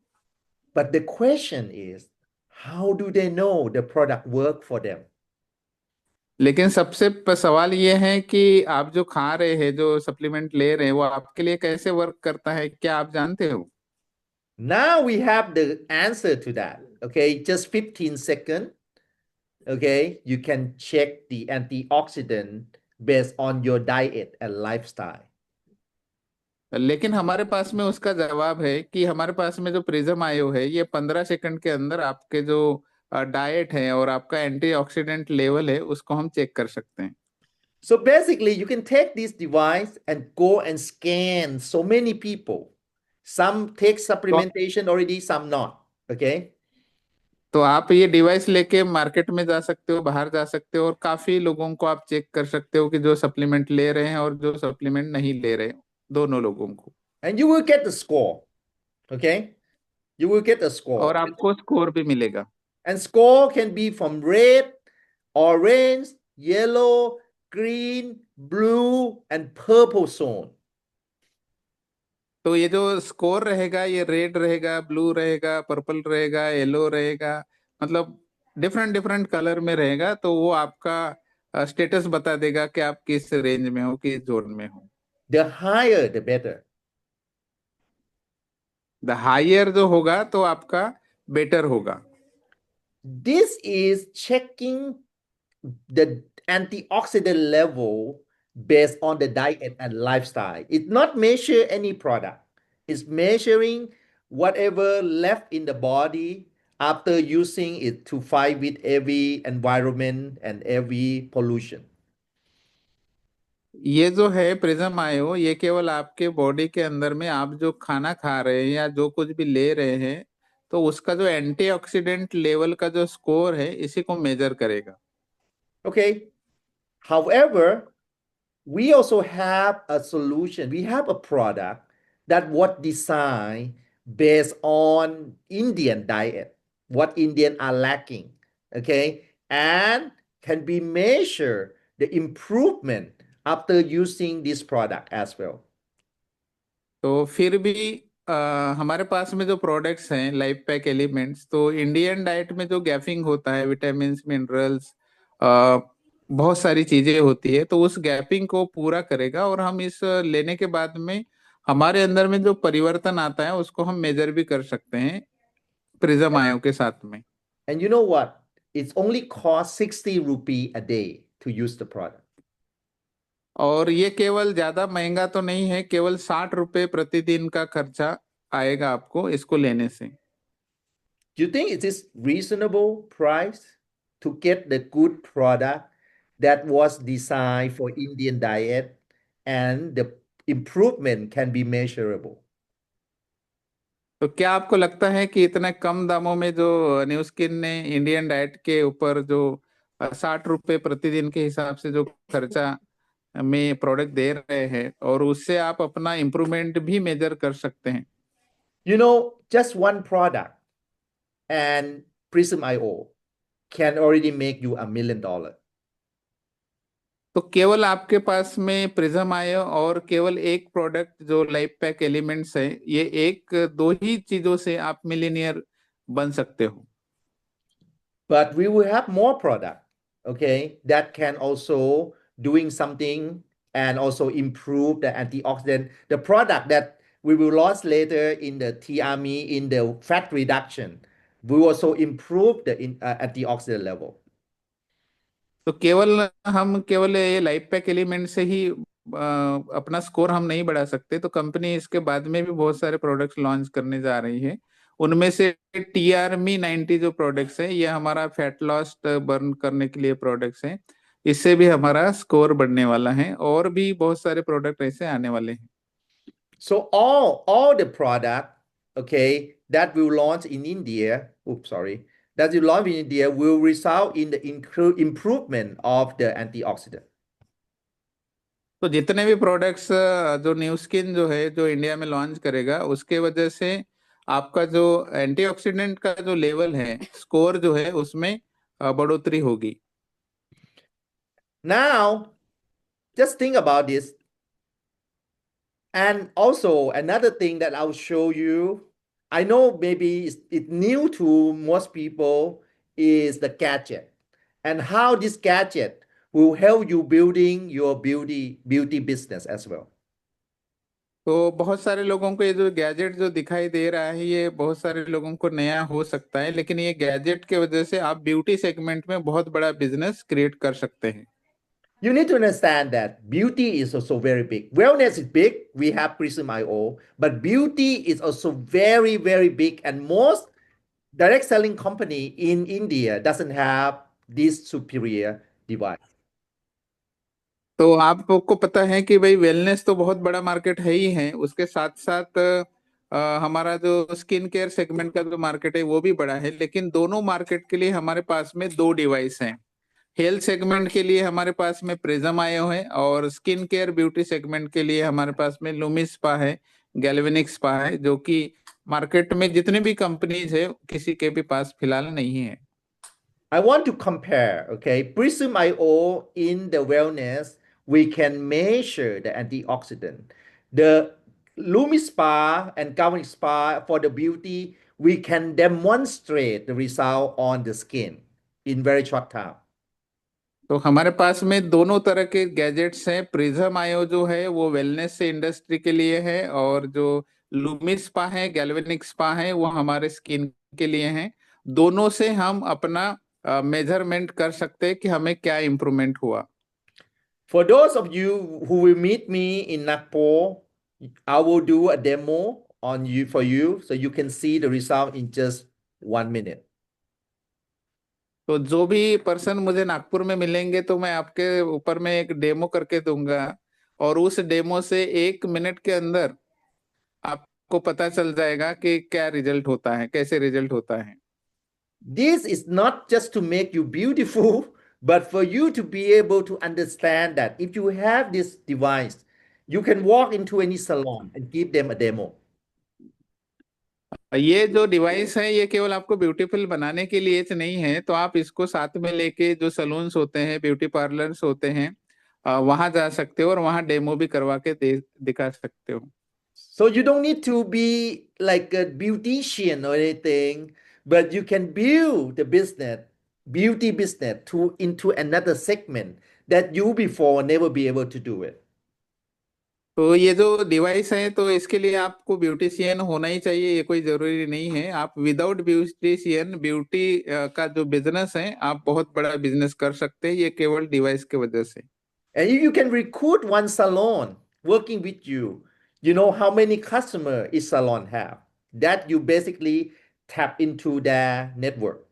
But the question is, how do they know the product work for them? लेकिन सबसे सवाल ये है कि आप जो खा रहे हैं, जो सप्लीमेंट ले रहे हैं, वो आपके लिए कैसे वर्क करता है, क्या आप जानते हो? Now we have the answer to that. Okay, just 15 seconds. Okay, you can check the antioxidant based on your diet and lifestyle. लेकिन हमारे पास में उसका जवाब है कि हमारे पास में जो प्रिज्म आयो है, ये 15 सेकंड के अंदर आपके जो डाइट है और आपका एंटीऑक्सीडेंट लेवल है उसको हम चेक कर सकते हैं। So basically, you can take this device and go and scan so many people. Some take तो supplementation already, some not. Okay. तो आप ये डिवाइस लेके मार्केट में जा सकते हो, बाहर जा सकते हो और काफी लोगों को आप चेक कर सकते हो कि जो सप्लीमेंट ले रहे हैं और जो सप्लीमेंट नहीं ले रहे, दोनों लोगों को। And you will get the score. Okay. You will get a score. और आपको स्कोर भी मिलेगा। And score can be from red, orange, yellow, green, blue, and purple zone. तो ये जो स्कोर रहेगा, ये रेड रहेगा, ब्लू रहेगा, पर्पल रहेगा, येलो रहेगा, मतलब डिफरेंट डिफरेंट कलर में रहेगा। तो वो आपका स्टेटस बता देगा कि आप किस रेंज में हो, किस जोन में हो। The higher, the better. The higher जो होगा तो आपका बेटर होगा। This is checking the antioxidant level based on the diet and lifestyle. It's not measure any product. It's measuring whatever left in the body after using it to fight with every environment and every pollution. ये जो है prism आयो, ये केवल आपके body के अंदर में आप जो खाना खा रहे हैं या जो कुछ भी ले रहे हैं, तो उसका जो एंटीऑक्सीडेंट लेवल का जो स्कोर है, इसी को मेजर करेगा। Okay. However, we also have a solution. We have a product that was designed based on Indian diet, what Indian are lacking, okay, and can be measured the improvement after using this product as well. तो फिर भी हमारे पास में जो products हैं life pack elements, तो Indian diet में जो गैपिंग होता है, विटामिन मिनरल्स, बहुत सारी चीजें होती है, तो उस गैपिंग को पूरा करेगा। और हम इस लेने के बाद में हमारे अंदर में जो परिवर्तन आता है उसको हम मेजर भी कर सकते हैं प्रिज्म आयो के साथ में। And you know what? It's only cost 60 rupee a day to use the product. और ये केवल ज्यादा महंगा तो नहीं है, केवल 60 रुपए प्रतिदिन का खर्चा आएगा आपको इसको लेने से। Do you think it is reasonable price to get the good product that was designed for Indian diet and the improvement can be measurable? तो क्या आपको लगता है कि इतने कम दामों में जो न्यू स्किन ने इंडियन डाइट के ऊपर जो 60 रुपए प्रतिदिन के हिसाब से जो खर्चा में प्रोडक्ट दे रहे हैं, और उससे आप अपना इम्प्रूवमेंट भी मेजर कर सकते हैं? You know, just one product and Prism IO can already make you $1 million. तो केवल आपके पास में प्रिज्म आयो और केवल एक प्रोडक्ट जो लाइफ पैक एलिमेंट्स है, ये एक दो ही चीजों से आप मिलीनियर बन सकते हो। But we will have more product, okay, that can also doing something and also improve the antioxidant. The product that we will launch later in the TRME in the fat reduction will also improve the antioxidant level. तो हम केवल ये life pack element से ही अपना score हम नहीं बढ़ा सकते। तो कंपनी इसके बाद में भी बहुत सारे प्रोडक्ट्स लॉन्च करने जा रही है, उनमें से TRME 90 जो प्रोडक्ट्स हैं, ये हमारा फैट लॉस बर्न करने के लिए प्रोडक्ट्स हैं। इससे भी हमारा स्कोर बढ़ने वाला है, और भी बहुत सारे प्रोडक्ट ऐसे आने वाले हैं। So all the product, okay, that will launch in India, oops, sorry, that will launch in India will result in the improvement of the antioxidant. तो जितने भी प्रोडक्ट्स जो न्यू स्किन जो है जो इंडिया में लॉन्च करेगा, उसके वजह से आपका जो एंटीऑक्सीडेंट का जो लेवल है, स्कोर जो है, उसमें बढ़ोतरी होगी। Now, just think about this. And also another thing that I'll show you, I know maybe it's new to most people, is the gadget and how this gadget will help you building your beauty business as well. तो बहुत सारे लोगों को ये जो gadget जो दिखाई दे रहा है, ये बहुत सारे लोगों को नया हो सकता है, लेकिन ये गैजेट के वजह से आप ब्यूटी सेगमेंट में बहुत बड़ा बिजनेस क्रिएट कर सकते हैं। You need to understand that beauty is also very big. Wellness is big. We have Prism IO, but beauty is also very, very big. And most direct selling company in India doesn't have this superior device. तो आपको पता है कि भाई wellness तो बहुत बड़ा market है ही है, उसके साथ साथ हमारा जो स्किन केयर सेगमेंट का जो मार्केट है वो भी बड़ा है, लेकिन दोनों मार्केट के लिए हमारे पास में दो डिवाइस हैं। हेल्थ सेगमेंट के लिए हमारे पास में प्रिज्म आयो है, और स्किन केयर ब्यूटी सेगमेंट के लिए हमारे पास में लुमिस स्पा है, गैल्वेनिक स्पा है, जो कि मार्केट में जितने भी कंपनीज है किसी के भी पास फिलहाल नहीं है। I want to compare, okay, Prism IO in the wellness, we can measure the antioxidant. The Lumi Spa and Galvanic Spa for the beauty, we can demonstrate the result on the skin in very short time. तो हमारे पास में दोनों तरह के gadgets हैं। Prism आयो जो है वो वेलनेस से इंडस्ट्री के लिए है, और जो लुमिस स्पा है, गैल्वेनिक स्पा है, वो हमारे स्किन के लिए हैं। दोनों से हम अपना मेजरमेंट कर सकते हैं कि हमें क्या इम्प्रूवमेंट हुआ। For those of you who will meet me in Nagpur, I will do a demo on you for you so you can see the result in just 1 minute. तो जो भी पर्सन मुझे नागपुर में मिलेंगे, तो मैं आपके ऊपर में एक डेमो करके दूंगा, और उस डेमो से 1 मिनट के अंदर आपको पता चल जाएगा कि क्या रिजल्ट होता है, कैसे रिजल्ट होता है। This is not just to make you beautiful, but for you to be able to understand that if you have this device, you can walk into any salon and give them a demo. ये जो device है, ये केवल आपको beautiful बनाने के लिए नहीं है, तो आप इसको साथ में लेके जो सलून्स होते हैं, ब्यूटी पार्लर्स होते हैं, वहां जा सकते हो और वहां डेमो भी करवा के दिखा सकते हो। So you don't need to be like a beautician or anything, but you can build the business, beauty business to into another segment that you before never be able to do it. तो ये जो device है, तो इसके लिए आपको beautician होना ही चाहिए, ये कोई जरूरी नहीं है। आप विदाउट ब्यूटिशियन ब्यूटी का जो बिजनेस है, आप बहुत बड़ा बिजनेस कर सकते हैं, ये केवल डिवाइस के वजह से। And if you can recruit one salon working with you, you know how many customer each salon have. That you basically tap into their network.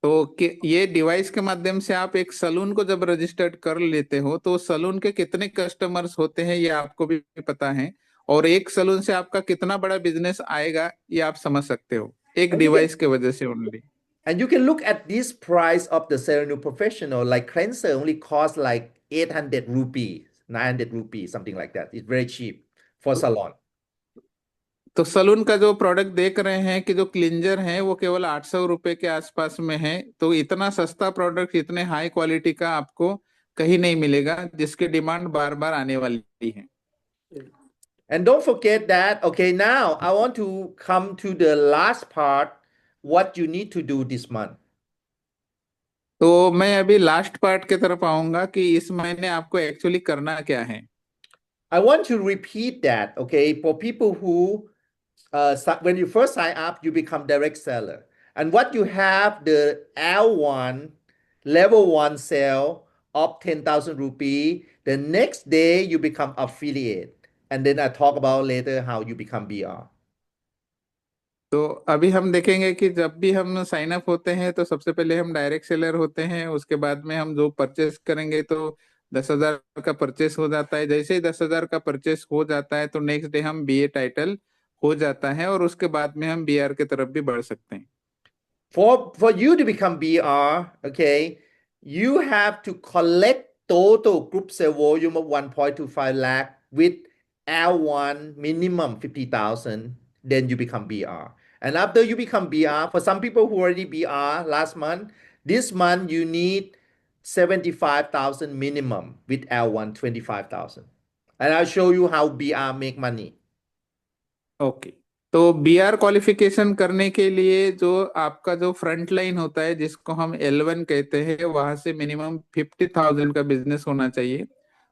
तो ये डिवाइस के माध्यम से आप एक सलून को जब रजिस्टर्ड कर लेते हो, तो सलून के कितने कस्टमर्स होते हैं ये आपको भी पता है, और एक सलून से आपका कितना बड़ा बिजनेस आएगा ये आप समझ सकते हो, एक And you can डिवाइस के वजह से only. and you can look at this price of the Serenu Professional, like cleanser only costs like 800 rupees, 900 rupees, something like that. It's very cheap for salon. तो salon का जो product देख रहे हैं कि जो क्लिंजर है वो केवल 800 रुपए के आसपास में है, तो इतना सस्ता प्रोडक्ट इतने हाई क्वालिटी का आपको कहीं नहीं मिलेगा, जिसकी डिमांड बार बार आने वाली है। And don't forget that, okay, now I want to come to the last part, what you need to do this month. तो मैं अभी लास्ट पार्ट की तरफ आऊंगा कि इस महीने आपको एक्चुअली करना क्या है। I want to repeat that, okay, for people who, when you first sign up, you become direct seller. And what you have, the L1, level one sale of 10,000 rupee, the next day you become affiliate. And then I talk about later how you become BR. तो अभी हम देखेंगे कि जब भी हम sign up होते हैं तो सबसे पहले हम डायरेक्ट सेलर होते हैं, उसके बाद में हम जो परचेस करेंगे तो 10,000 का परचेस हो जाता है। जैसे ही 10,000 का परचेस हो जाता है तो नेक्स्ट डे हम बीए टाइटल हो जाता है, और उसके बाद में हम बीआर की तरफ भी बढ़ सकते हैं। For you to become BR, okay, you have to collect total group sale volume of 1.25 lakh with L1 minimum 50,000, then you become BR. And after you become BR, for some people who already BR last month, this month you need 75,000 minimum with L1 25,000. And I'll show you how BR make money. Okay. तो B R qualification करने के लिए जो आपका जो front line होता है जिसको हम L1 कहते हैं, वहां से मिनिमम 50,000 का बिजनेस होना चाहिए।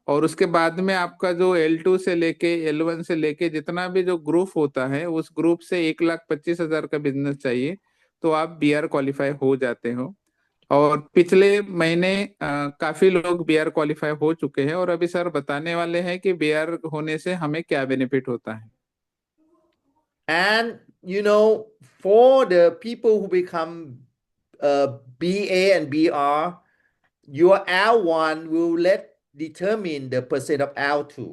और उसके बाद में आपका जो L2 से लेके L1 से लेके जितना भी जो ग्रुप होता है उस ग्रुप से 1,25,000 का बिजनेस चाहिए, तो आप बीआर क्वालिफाई हो जाते हो। और पिछले महीने काफी लोग बीआर क्वालिफाई हो चुके हैं, और अभी सर बताने वाले हैं कि बीआर होने से हमें क्या बेनिफिट होता है। And for the people who become BA and BR, your L1 will let determine the percent of L2.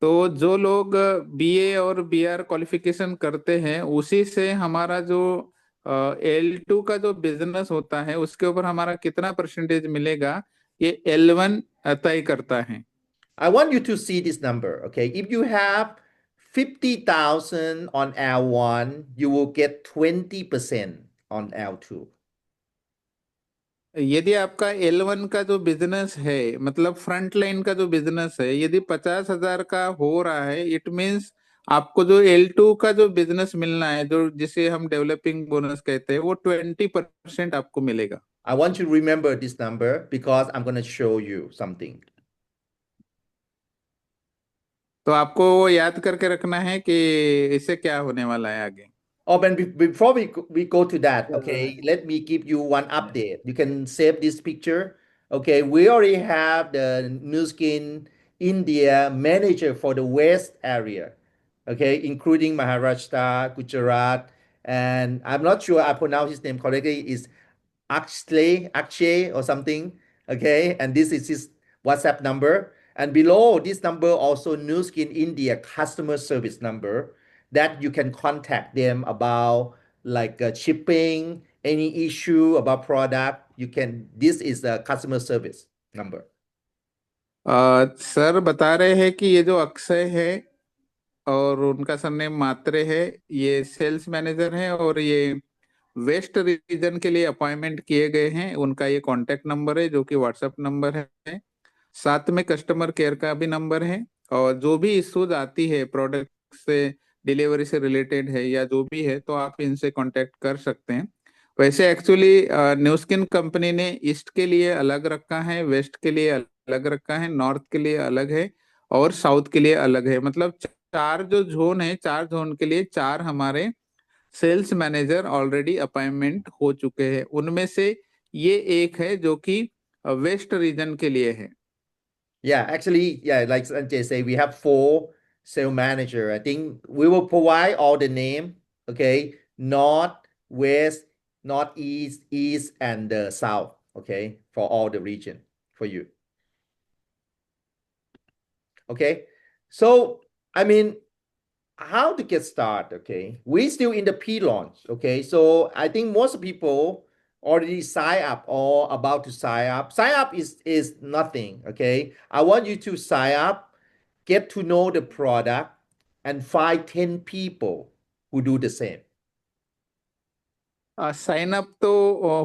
तो जो लोग बीए और बीआर क्वालिफिकेशन करते हैं उसी से हमारा जो L2 का जो बिजनेस होता है उसके ऊपर हमारा कितना परसेंटेज मिलेगा, ये L1 तय करता है। I want you to see this number, okay? If you have 50,000 on L1, you will get 20% on L2. यदि आपका L1 का जो बिजनेस है, मतलब फ्रंट लाइन का जो बिजनेस है, यदि 50,000 का हो रहा है, इट मीन्स आपको जो L2 का जो बिजनेस मिलना है, जो जिसे हम डेवलपिंग बोनस कहते हैं, वो 20% आपको मिलेगा। I want you to remember this number because I'm going to show you something. तो आपको वो याद करके रखना है कि इससे क्या होने वाला है आगे। Oh, and before we go to that, okay, let me give you one update. You can save this picture. Okay, we already have the New Skin India manager for the West area, okay, including Maharashtra, Gujarat, and I'm not sure I pronounce his name correctly, is Akshay or something. Okay, and this is his WhatsApp number. And below this number, also New Skin India customer service number that you can contact them about like shipping, any issue about product. You can. This is the customer service number. Sir बता रहे हैं कि ये जो अक्षय है और उनका surname मात्रे है, ये सेल्स मैनेजर हैं, और ये वेस्ट रीजन के लिए अपॉइंटमेंट किए गए हैं। उनका ये कांटेक्ट नंबर है जो कि व्हाट्सएप नंबर है, साथ में कस्टमर केयर का भी नंबर है। और जो भी इश्यूज आती है प्रोडक्ट से, डिलीवरी से रिलेटेड है या जो भी है, तो आप इनसे कांटेक्ट कर सकते हैं। वैसे एक्चुअली न्यूस्किन कंपनी ने ईस्ट के लिए अलग रखा है, वेस्ट के लिए अलग रखा है, नॉर्थ के लिए अलग है, और साउथ के लिए अलग है। मतलब चार जो जोन है, चार जोन के लिए चार हमारे सेल्स मैनेजर ऑलरेडी अपॉइंटमेंट हो चुके हैं। उनमें से ये एक है जो कि वेस्ट रीजन के लिए है। Yeah, actually, yeah, like Sanjay say, we have four sales manager. I think we will provide all the name, okay, north, west, northeast, east, and the south, okay, for all the region for you. Okay. So, I mean, how to get started, okay? We still in the pre-launch, okay? So I think most people already sign up or about to sign up. Sign up is nothing, okay? I want you to sign up, get to know the product, and find 10 people who do the same. Sign up तो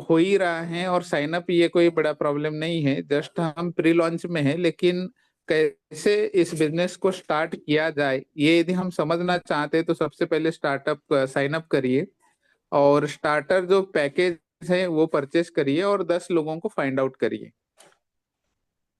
हो ही रहा है, और sign up ये कोई बड़ा problem नहीं है, जस्ट हम प्री लॉन्च में है। लेकिन कैसे इस बिजनेस को स्टार्ट किया जाए, ये यदि हम समझना चाहते हैं तो सबसे पहले स्टार्टअप साइन अप करिए, और स्टार्टर जो पैकेज है वो परचेस करिए, और 10 लोगों को फाइंड आउट करिए।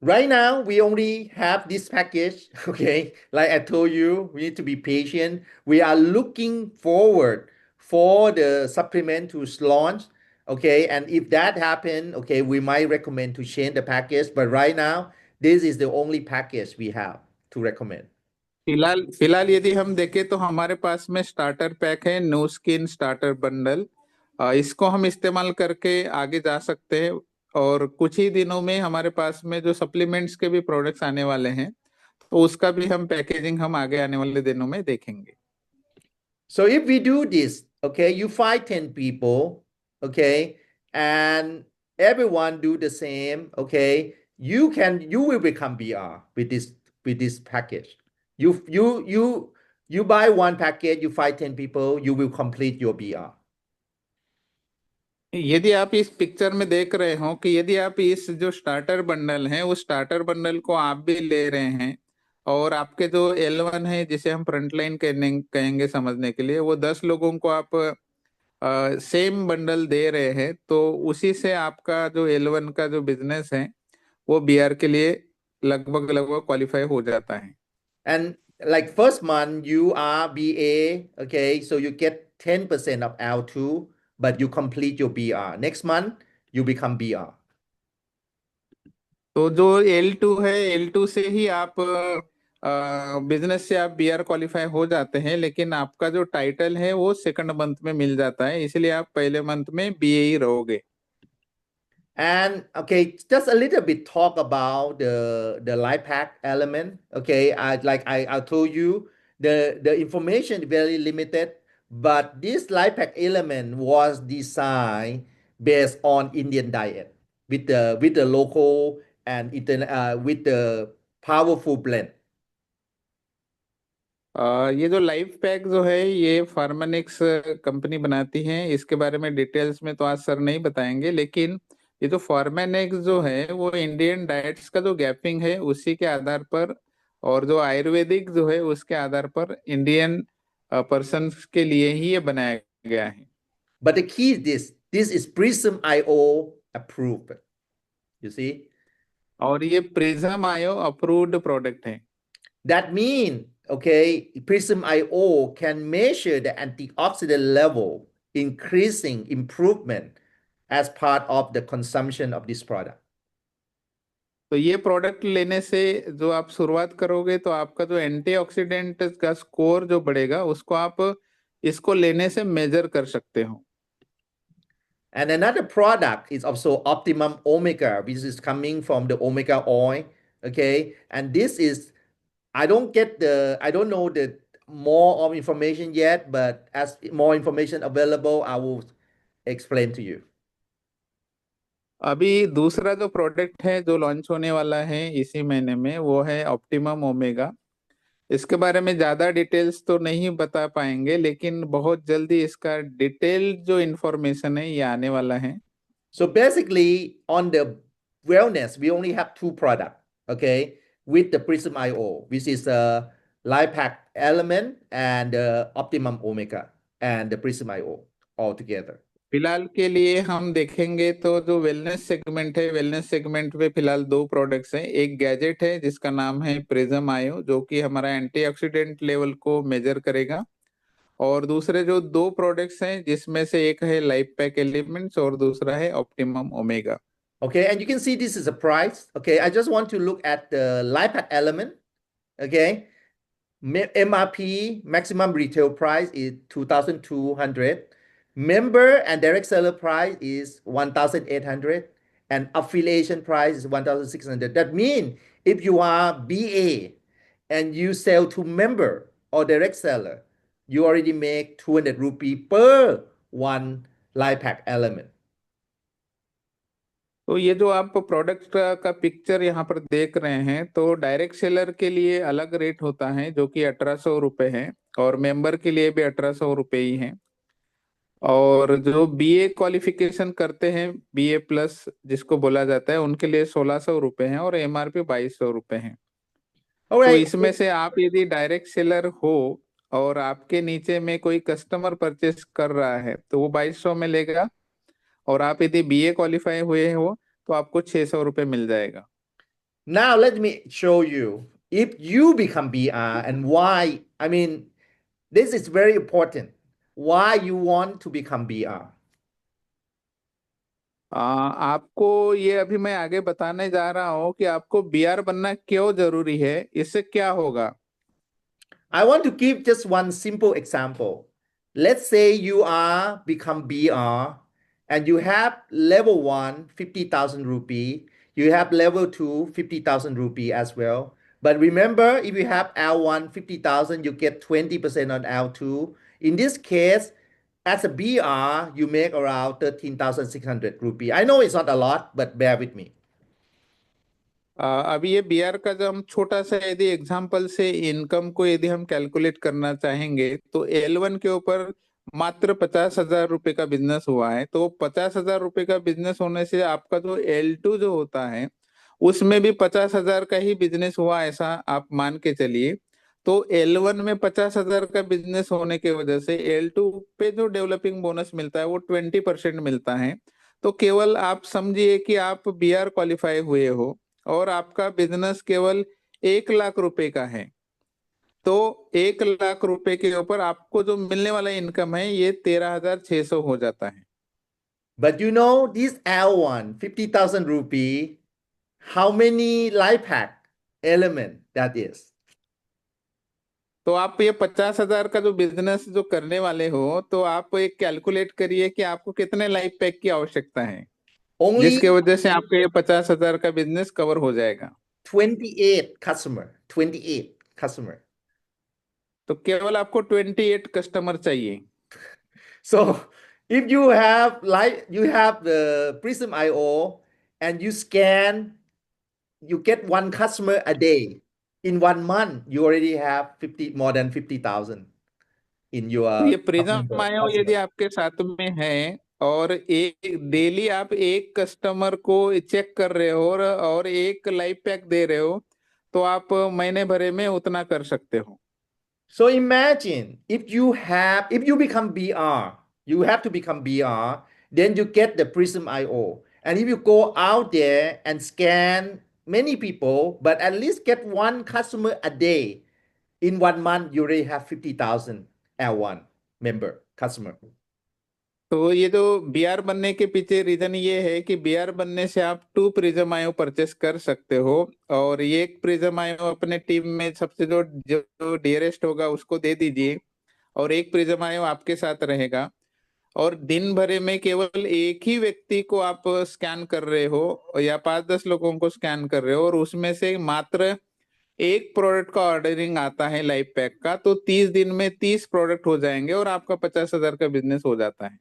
Right now, we only have this package. Okay. Like I told you, we need to be patient. We are looking forward for the supplement to launch. Okay. And if that happen, okay, we might recommend to change the package. But right now, this is the only package we have to recommend. फिलहाल फिलहाल यदि हम देखें तो हमारे पास में starter pack है, no skin starter bundle. इसको हम इस्तेमाल करके आगे जा सकते हैं। और कुछ ही दिनों में हमारे पास में जो सप्लीमेंट्स के भी प्रोडक्ट्स आने वाले हैं, तो उसका भी हम पैकेजिंग हम आगे आने वाले दिनों में देखेंगे। So if we do this, okay, you find 10 people, okay, and everyone do the same, okay, you will become BR with this package. You buy one package, you find 10 people, you will complete your BR. यदि आप इस picture में देख रहे हो कि यदि आप इस जो स्टार्टर बंडल है, उस स्टार्टर बंडल को आप भी ले रहे हैं, और आपके जो L1 है, जिसे हम फ्रंटलाइन कहेंगे समझने के लिए, वो 10 लोगों को आप सेम बंडल दे रहे हैं, तो उसी से आपका जो L1 का जो बिजनेस है वो BR के लिए लगभग लगभग क्वालिफाई हो जाता है। And like first month you are BA, okay, so you get 10% of L2, but you complete your BR. Next month you become BR. तो जो L2 है, L2 से ही आप बिजनेस से आप BR क्वालिफाई हो जाते हैं, लेकिन आपका जो टाइटल है वो सेकंड मंथ में मिल जाता है, इसलिए आप पहले मंथ में BA ही रहोगे। And okay, just a little bit talk about the life hack element. Okay, I told you the information is very limited, but this life hack element was designed based on Indian diet with the local and with the powerful blend. ये जो life pack जो है, ये फार्मानिक्स company बनाती है। इसके बारे में डिटेल्स में तो आज सर नहीं बताएंगे, लेकिन ये जो फार्मानिक्स जो है वो इंडियन डाइट्स का जो गैपिंग है उसी के आधार पर, और जो आयुर्वेदिक जो है उसके आधार पर इंडियन पर्सन्स के लिए ही ये बनाया गया है। But the key is this is Prism IO approved. You see? और ये प्रिज्म आयो अप्रूव्ड प्रोडक्ट है। That means, okay, Prism IO can measure the antioxidant level, increasing improvement as part of the consumption of this product. तो ये product लेने से जो आप शुरुआत करोगे, तो आपका जो एंटीऑक्सीडेंट का स्कोर जो बढ़ेगा, उसको आप इसको लेने से मेजर कर सकते हो। And another product is also Optimum Omega, which is coming from the omega oil. Okay. And this is, I don't know the more of information yet, but as more information available, I will explain to you. अभी दूसरा जो product है जो launch होने वाला है इसी महीने में, वो है ऑप्टिमम ओमेगा। इसके बारे में ज्यादा डिटेल्स तो नहीं बता पाएंगे, लेकिन बहुत जल्दी इसका डिटेल्ड जो इंफॉर्मेशन है ये आने वाला है। So basically, on the wellness, we only have two products, okay, with the Prism IO, which is a Life Hack Element and Optimum Omega and the Prism IO all together. फिलहाल के लिए हम देखेंगे तो जो वेलनेस सेगमेंट है, wellness segment में फिलहाल दो प्रोडक्ट्स हैं। एक गैजेट है जिसका नाम है प्रिज्म आयो, जो कि हमारा एंटीऑक्सीडेंट लेवल को मेजर करेगा। और दूसरे जो दो प्रोडक्ट्स हैं, जिसमें से एक है लाइफ पैक एलिमेंट्स और दूसरा है optimum omega. Okay, and you can see this is a price. Okay, I just want to look at the Life Hack Element. Okay, MRP maximum retail price is 2,200. Member and direct seller price is 1,800 and affiliation price is 1,600. That means if you are BA and you sell to member or direct seller, you already make 200 rupee per one life hack element. तो ये जो आप product का picture यहाँ पर देख रहे हैं, तो डायरेक्ट सेलर के लिए अलग रेट होता है जो कि 1800 रुपये है, और मेंबर के लिए भी 1800 रुपये ही है। और जो BA क्वालिफिकेशन करते हैं, BA प्लस जिसको बोला जाता है, उनके लिए 1600 रुपये हैं, और MRP 2200 रुपये है। All तो right. इसमें से आप यदि डायरेक्ट सेलर हो और आपके नीचे में कोई कस्टमर परचेस कर रहा है, तो वो 2200 में लेगा। और आप यदि BA क्वालिफाई हुए हो तो आपको 600 रुपये मिल जाएगा। Now let me show you if you become BR and why. I mean, this is very important. Why you want to become BR? आपको ये अभी मैं आगे बताने जा रहा हूँ कि आपको BR बनना क्यों जरूरी है, इससे क्या होगा। I want to give just one simple example. Let's say you are become BR and you have level one, 50,000 rupee. You have level two, 50,000 rupee as well. But remember, if you have L1, 50,000, you get 20% on L2. In this case, as a BR, you make around 13,600 rupee. I know it's not a lot, but bear with me. अभी ये B R का जो हम छोटा सा यदि example से income को यदि हम कैलकुलेट करना चाहेंगे तो L1 के ऊपर मात्र 50,000 रुपए का बिजनेस हुआ है। तो 50,000 रुपए का बिजनेस होने से आपका जो L2 जो होता है उसमें भी 50,000 का ही बिजनेस हुआ, ऐसा आप मान के चलिए। तो L1 में 50,000 का बिजनेस होने की वजह से L2 पे जो डेवलपिंग बोनस मिलता है वो 20% मिलता है। तो केवल आप समझिए कि आप बीआर क्वालिफाई हुए हो और आपका बिजनेस केवल 1 लाख रुपए का है। तो 1 लाख रुपए के ऊपर आपको जो मिलने वाला इनकम है ये 13,600 हो जाता है। But you know, this L1, 50,000 rupee, how many life hack element that is? तो आप ये 50,000 का जो बिजनेस जो करने वाले हो तो आप एक कैलकुलेट करिए कि आपको कितने लाइफ पैक की आवश्यकता है Only जिसके वजह से आपका ये 50,000 का बिजनेस कवर हो जाएगा। 28 customer, 28 customer. तो केवल आपको 28 कस्टमर चाहिए। So if you have like you have the Prism IO and you scan, you get one customer a day. In 1 month, you already have 50 more than 50,000 in तो ये your prism member आयो यदि customer. आपके साथ में है और एक डेली आप एक कस्टमर को चेक कर रहे हो और एक लाइफ पैक दे रहे हो तो आप महीने भरे में उतना कर सकते हो। So imagine if you become BR, you have to become BR, then you get the Prism IO. And if you go out there and scan many people, but at least get one customer a day, in 1 month, you already have 50,000 L1 member customer. तो ये जो B R बनने के पीछे reason ये है कि B R बनने से आप 2 प्रिज्म आयो परचेस कर सकते हो और ये एक प्रिज्म आयो अपने टीम में सबसे जो जो डियरेस्ट होगा उसको दे दीजिए और एक प्रिज्म आयो आपके साथ रहेगा और दिन भरे में केवल एक ही व्यक्ति को आप स्कैन कर रहे हो या 5-10 लोगों को स्कैन कर रहे हो और उसमें से मात्र एक प्रोडक्ट का ऑर्डरिंग आता है लाइफ पैक का, तो 30 दिन में 30 प्रोडक्ट हो जाएंगे और आपका 50,000 का बिजनेस हो जाता है।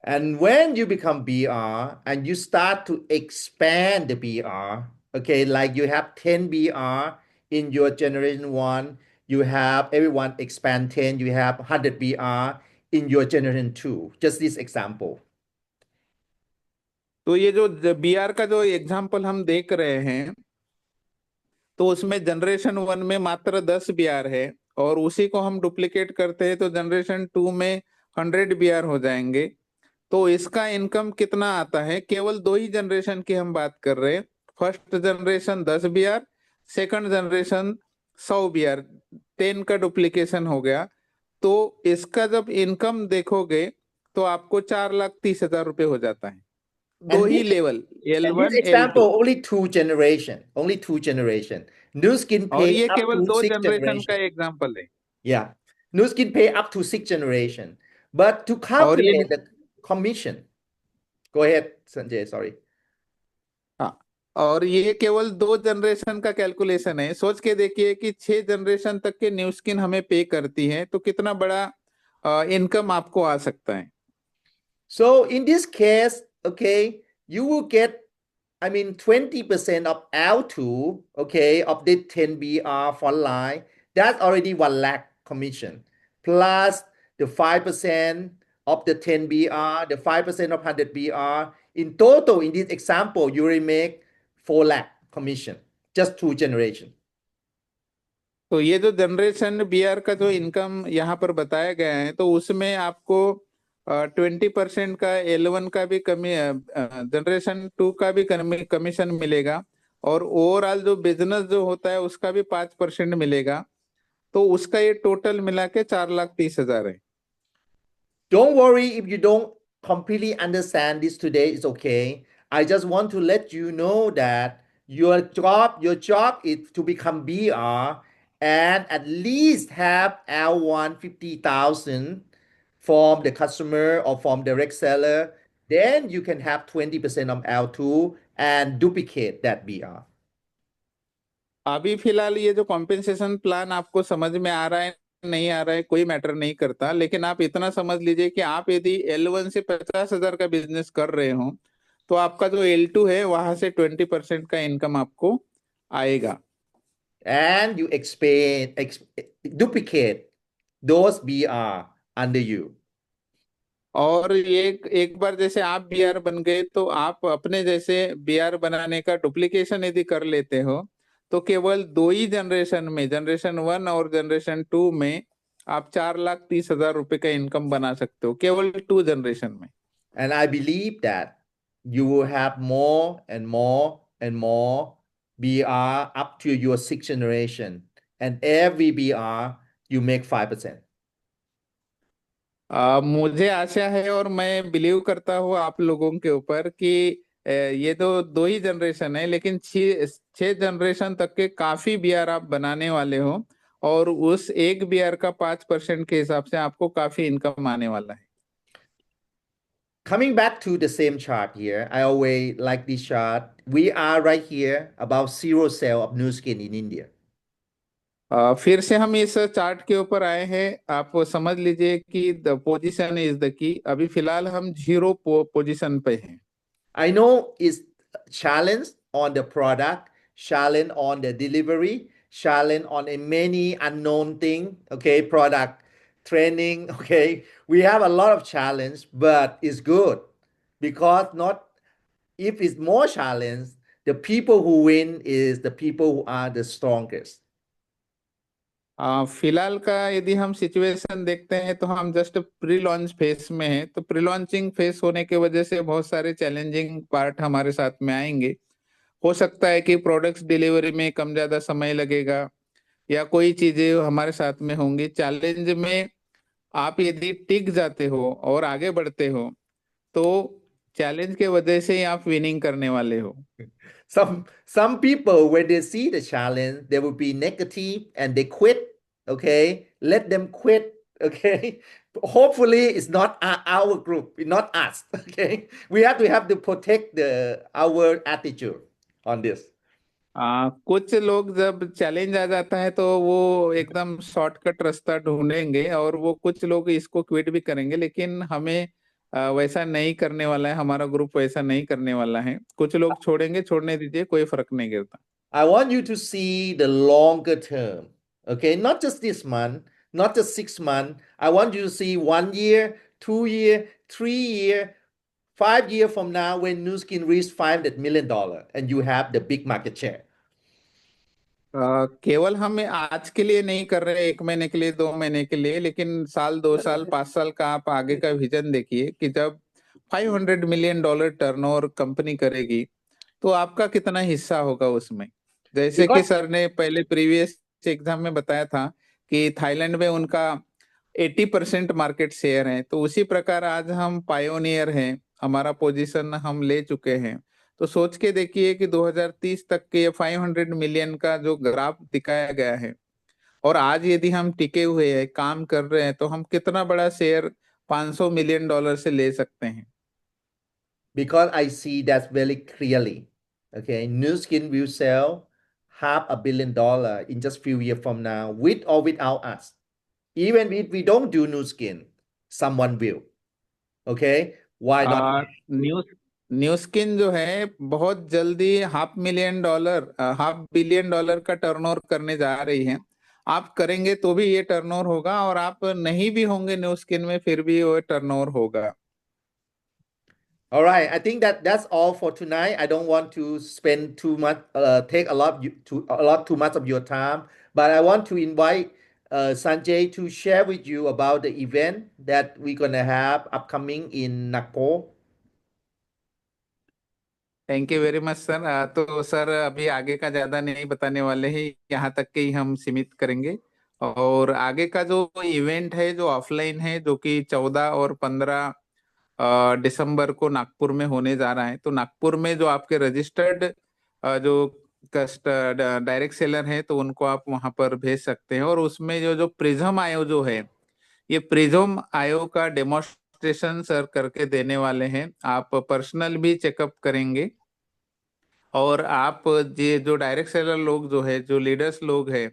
And when you become BR and you start to expand the BR, okay, like you have 10 BR in your generation one, you have everyone expand 10, you have 100 BR in your generation two. Just this example. तो ये जो B R का जो example हम देख रहे हैं तो उसमें जनरेशन 1 में मात्र 10 बीआर है और उसी को हम डुप्लीकेट करते हैं तो जनरेशन 2 में 100 बीआर हो जाएंगे। तो इसका इनकम कितना आता है, केवल 2 ही जनरेशन की हम बात कर रहे हैं। First generation 10 BR, second generation 100 BR, 10 का डुप्लीकेशन हो गया। तो इसका जब इनकम देखोगे तो आपको 4,30,000 रुपए हो जाता है। दो And he this, level and this L1 example, L2 only two generation. New Skin और pay ये up केवल to 2 six जनरेशन का generation. एग्जाम्पल है। Yeah. New Skin pay up to six generation. But to और ये calculate the commission, go ahead, Sanjay, sorry. हाँ, और ये केवल 2 जनरेशन का कैलकुलेशन है। सोच के देखिए कि 6 जनरेशन तक के न्यू स्किन हमें पे करती है तो कितना बड़ा इनकम आपको आ सकता है। So in this case, okay, you will get, I mean, 20% of L2, okay, of the 10 BR for line. That's already 1 lakh commission. Plus the 5% of the 10 BR, the 5% of 100 BR. In total, in this example, you will make 4 lakh commission. Just two generation. तो ये जो generation B R का जो income यहाँ पर बताया गया है तो उसमें आपको 20% का L1 का भी कमी, जनरेशन 2 का भी कमीशन मिलेगा और ओवरऑल जो बिजनेस जो होता है उसका भी 5% मिलेगा। तो उसका ये टोटल मिला के 4,30,000 है। Don't worry if you don't completely understand this today, it's okay. I just want to let you know that your job is to become BR and at least have L1 50,000 from the customer or from direct seller, then you can have 20% of L2 and duplicate that BR. अभी फिलहाल ये जो compensation plan आपको समझ में आ रहा है नहीं आ रहा है कोई मैटर नहीं करता, लेकिन आप इतना समझ लीजिए कि आप यदि L1 से 50,000 का बिजनेस कर रहे हो तो आपका जो L2 है वहां से 20% का इनकम आपको आएगा। And you duplicate those BR under you. और ये एक बार जैसे आप बीआर बन गए तो आप अपने जैसे बीआर बनाने का डुप्लीकेशन यदि कर लेते हो तो केवल दो ही जनरेशन में, जनरेशन 1 और जनरेशन 2 में आप 4,30,000 रुपए का इनकम बना सकते हो केवल 2 जनरेशन में। And I believe that you will have more and more and more BR up to your sixth generation. And every BR you make 5%. मुझे आशा है और मैं बिलीव करता हूँ आप लोगों के ऊपर कि ये तो दो ही जनरेशन है, लेकिन छह जनरेशन तक के काफी बीआर आप बनाने वाले हो और उस एक बीआर का 5% के हिसाब से आपको काफी इनकम आने वाला है। Coming back to the same chart here, I always like this chart. We are right here about zero sale of new skin in India. फिर से हम इस चार्ट के ऊपर आए हैं। आप समझ लीजिए कि the position is the key. अभी फिलहाल हम जीरो पोजीशन पे हैं। I know it's challenge on the product, challenge on the delivery, challenge on a many unknown thing. Okay, product training. Okay, we have a lot of challenge, but it's good because not if it's more challenge, the people who win is the people who are the strongest. फिलहाल का यदि हम situation देखते हैं तो हम just pre launch face में हैं, तो प्री लॉन्चिंग फेस होने की वजह से बहुत सारे चैलेंजिंग पार्ट हमारे साथ में आएंगे। हो सकता है कि प्रोडक्ट्स डिलीवरी में कम ज्यादा समय लगेगा या कोई चीजें हमारे साथ में होंगी। चैलेंज में आप यदि टिक जाते हो और आगे बढ़ते हो तो चैलेंज के वजह से ही आप विनिंग करने वाले हो। Some people when they see the challenge, they will be negative and they quit. Okay, let them quit. Okay, hopefully it's not our group, not us. Okay, we have to protect our attitude on this. कुछ लोग जब challenge आ जाता है तो वो एकदम shortcut रास्ता ढूंढेंगे और वो कुछ लोग इसको क्विट भी करेंगे, लेकिन हमें वैसा नहीं करने वाला है। हमारा ग्रुप वैसा नहीं करने वाला है। कुछ लोग छोड़ेंगे, छोड़ने दीजिए, कोई फर्क नहीं गिरता। I want you to see the longer term. Okay, not just this month, not just 6 months. I want you to see 1 year, 2 year, 3 year, 5 year from now when Nu Skin reach $500 million and you have the big market share. केवल हम आज के लिए नहीं कर रहे, 1 महीने के लिए, 2 महीने के लिए, लेकिन साल, 2 साल, 5 साल का आप आगे का विजन देखिए कि जब $500 million टर्नओवर कंपनी करेगी तो आपका कितना हिस्सा होगा उसमें। जैसे कि Because सर ने पहले प्रीवियस एग्जाम में बताया था कि थाईलैंड में उनका 80% मार्केट शेयर है, तो उसी प्रकार आज हम पायोनियर हैं, हमारा पोजीशन हम ले चुके हैं। तो सोच के देखिए कि 2030 तक के 500 मिलियन का जो ग्राफ दिखाया गया है और आज यदि हम टिके हुए हैं, काम कर रहे हैं, तो हम कितना बड़ा शेयर $500 million से ले सकते हैं। because I see that very clearly. Okay, Nu Skin will sell $500 million in just few years from now, with or without us. Even if we don't do Nu Skin, someone will. Okay, why not? New new skin जो है बहुत जल्दी $500 का turnover करने जा रही है। आप करेंगे तो भी ये टर्नओवर होगा और आप नहीं भी होंगे न्यू स्किन में फिर भी वो टर्नओवर होगा। All right, I think that's all for tonight. I don't want to spend too much, take a lot too much of your time, but I want to invite Sanjay to share with you about the event that we're gonna have upcoming in Nagpur. Thank you very much sir. तो sir अभी आगे का ज्यादा नहीं बताने वाले हैं, यहाँ तक के ही हम सीमित करेंगे। और आगे का जो इवेंट है जो ऑफलाइन है, जो कि 14 और 15 दिसंबर को नागपुर में होने जा रहा है, तो नागपुर में जो आपके रजिस्टर्ड जो कस्ट डायरेक्ट सेलर हैं तो उनको आप वहां पर भेज सकते हैं। और उसमें जो जो प्रिज्म आयो जो है, ये प्रिज्म आयो का डेमोन्स्ट्रेशन सर करके देने वाले हैं। आप पर्सनल भी चेकअप करेंगे, और आप ये जो डायरेक्ट सेलर लोग जो है, जो लीडर्स लोग हैं,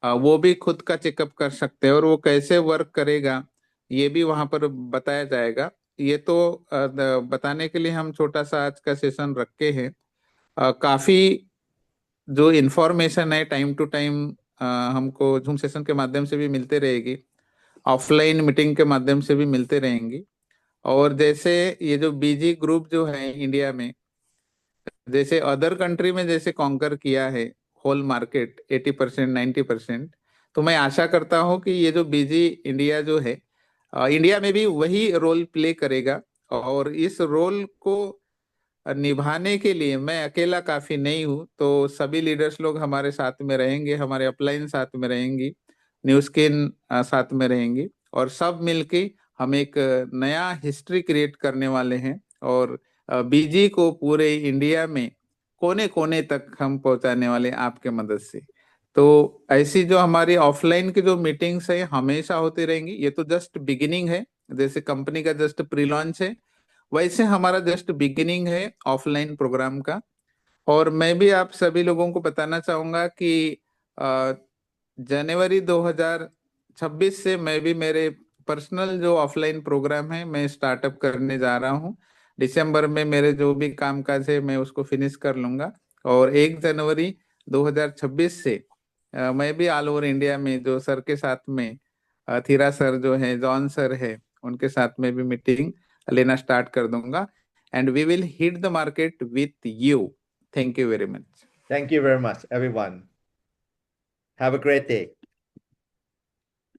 वो भी खुद का चेकअप कर सकते हैं। और वो कैसे वर्क करेगा ये भी वहां पर बताया जाएगा। ये तो बताने के लिए हम छोटा सा आज का सेशन रखे हैं। काफी जो इन्फॉर्मेशन है टाइम टू टाइम हमको जूम सेशन के माध्यम से भी मिलते रहेगी, ऑफलाइन मीटिंग के माध्यम से भी मिलते रहेंगी। और जैसे ये जो बीजी ग्रुप जो है इंडिया में, जैसे अदर कंट्री में जैसे कॉन्कर किया है होल मार्केट 80% 90%, तो मैं आशा करता हूँ कि ये जो बीजी इंडिया जो है, इंडिया में भी वही रोल प्ले करेगा। और इस रोल को निभाने के लिए मैं अकेला काफी नहीं हूँ, तो सभी लीडर्स लोग हमारे साथ में रहेंगे, हमारे अपलाइन साथ में रहेंगी, न्यू स्किन साथ में रहेंगी, और सब मिलके हम एक नया हिस्ट्री क्रिएट करने वाले हैं। और बीजी को पूरे इंडिया में कोने कोने तक हम पहुंचाने वाले हैं आपके मदद से। तो ऐसी जो हमारी ऑफलाइन की जो मीटिंग्स है हमेशा होती रहेंगी। ये तो जस्ट बिगिनिंग है, जैसे कंपनी का जस्ट प्री लॉन्च है, वैसे हमारा जस्ट बिगिनिंग है ऑफलाइन प्रोग्राम का। और मैं भी आप सभी लोगों को बताना चाहूंगा कि अ, जनवरी 2026 से मैं भी मेरे पर्सनल जो ऑफलाइन प्रोग्राम है मैं स्टार्टअप करने जा रहा हूँ। दिसंबर में मेरे जो भी कामकाज है मैं उसको फिनिश कर लूंगा। और 1 जनवरी 2026 से मैं भी ऑल ओवर इंडिया में जो सर के साथ में थीरा सर जो है, जॉन सर है, उनके साथ में भी मीटिंग लेना स्टार्ट कर दूंगा। And we will hit the market with you. Thank you very much. Thank you very much, everyone. Have a great day.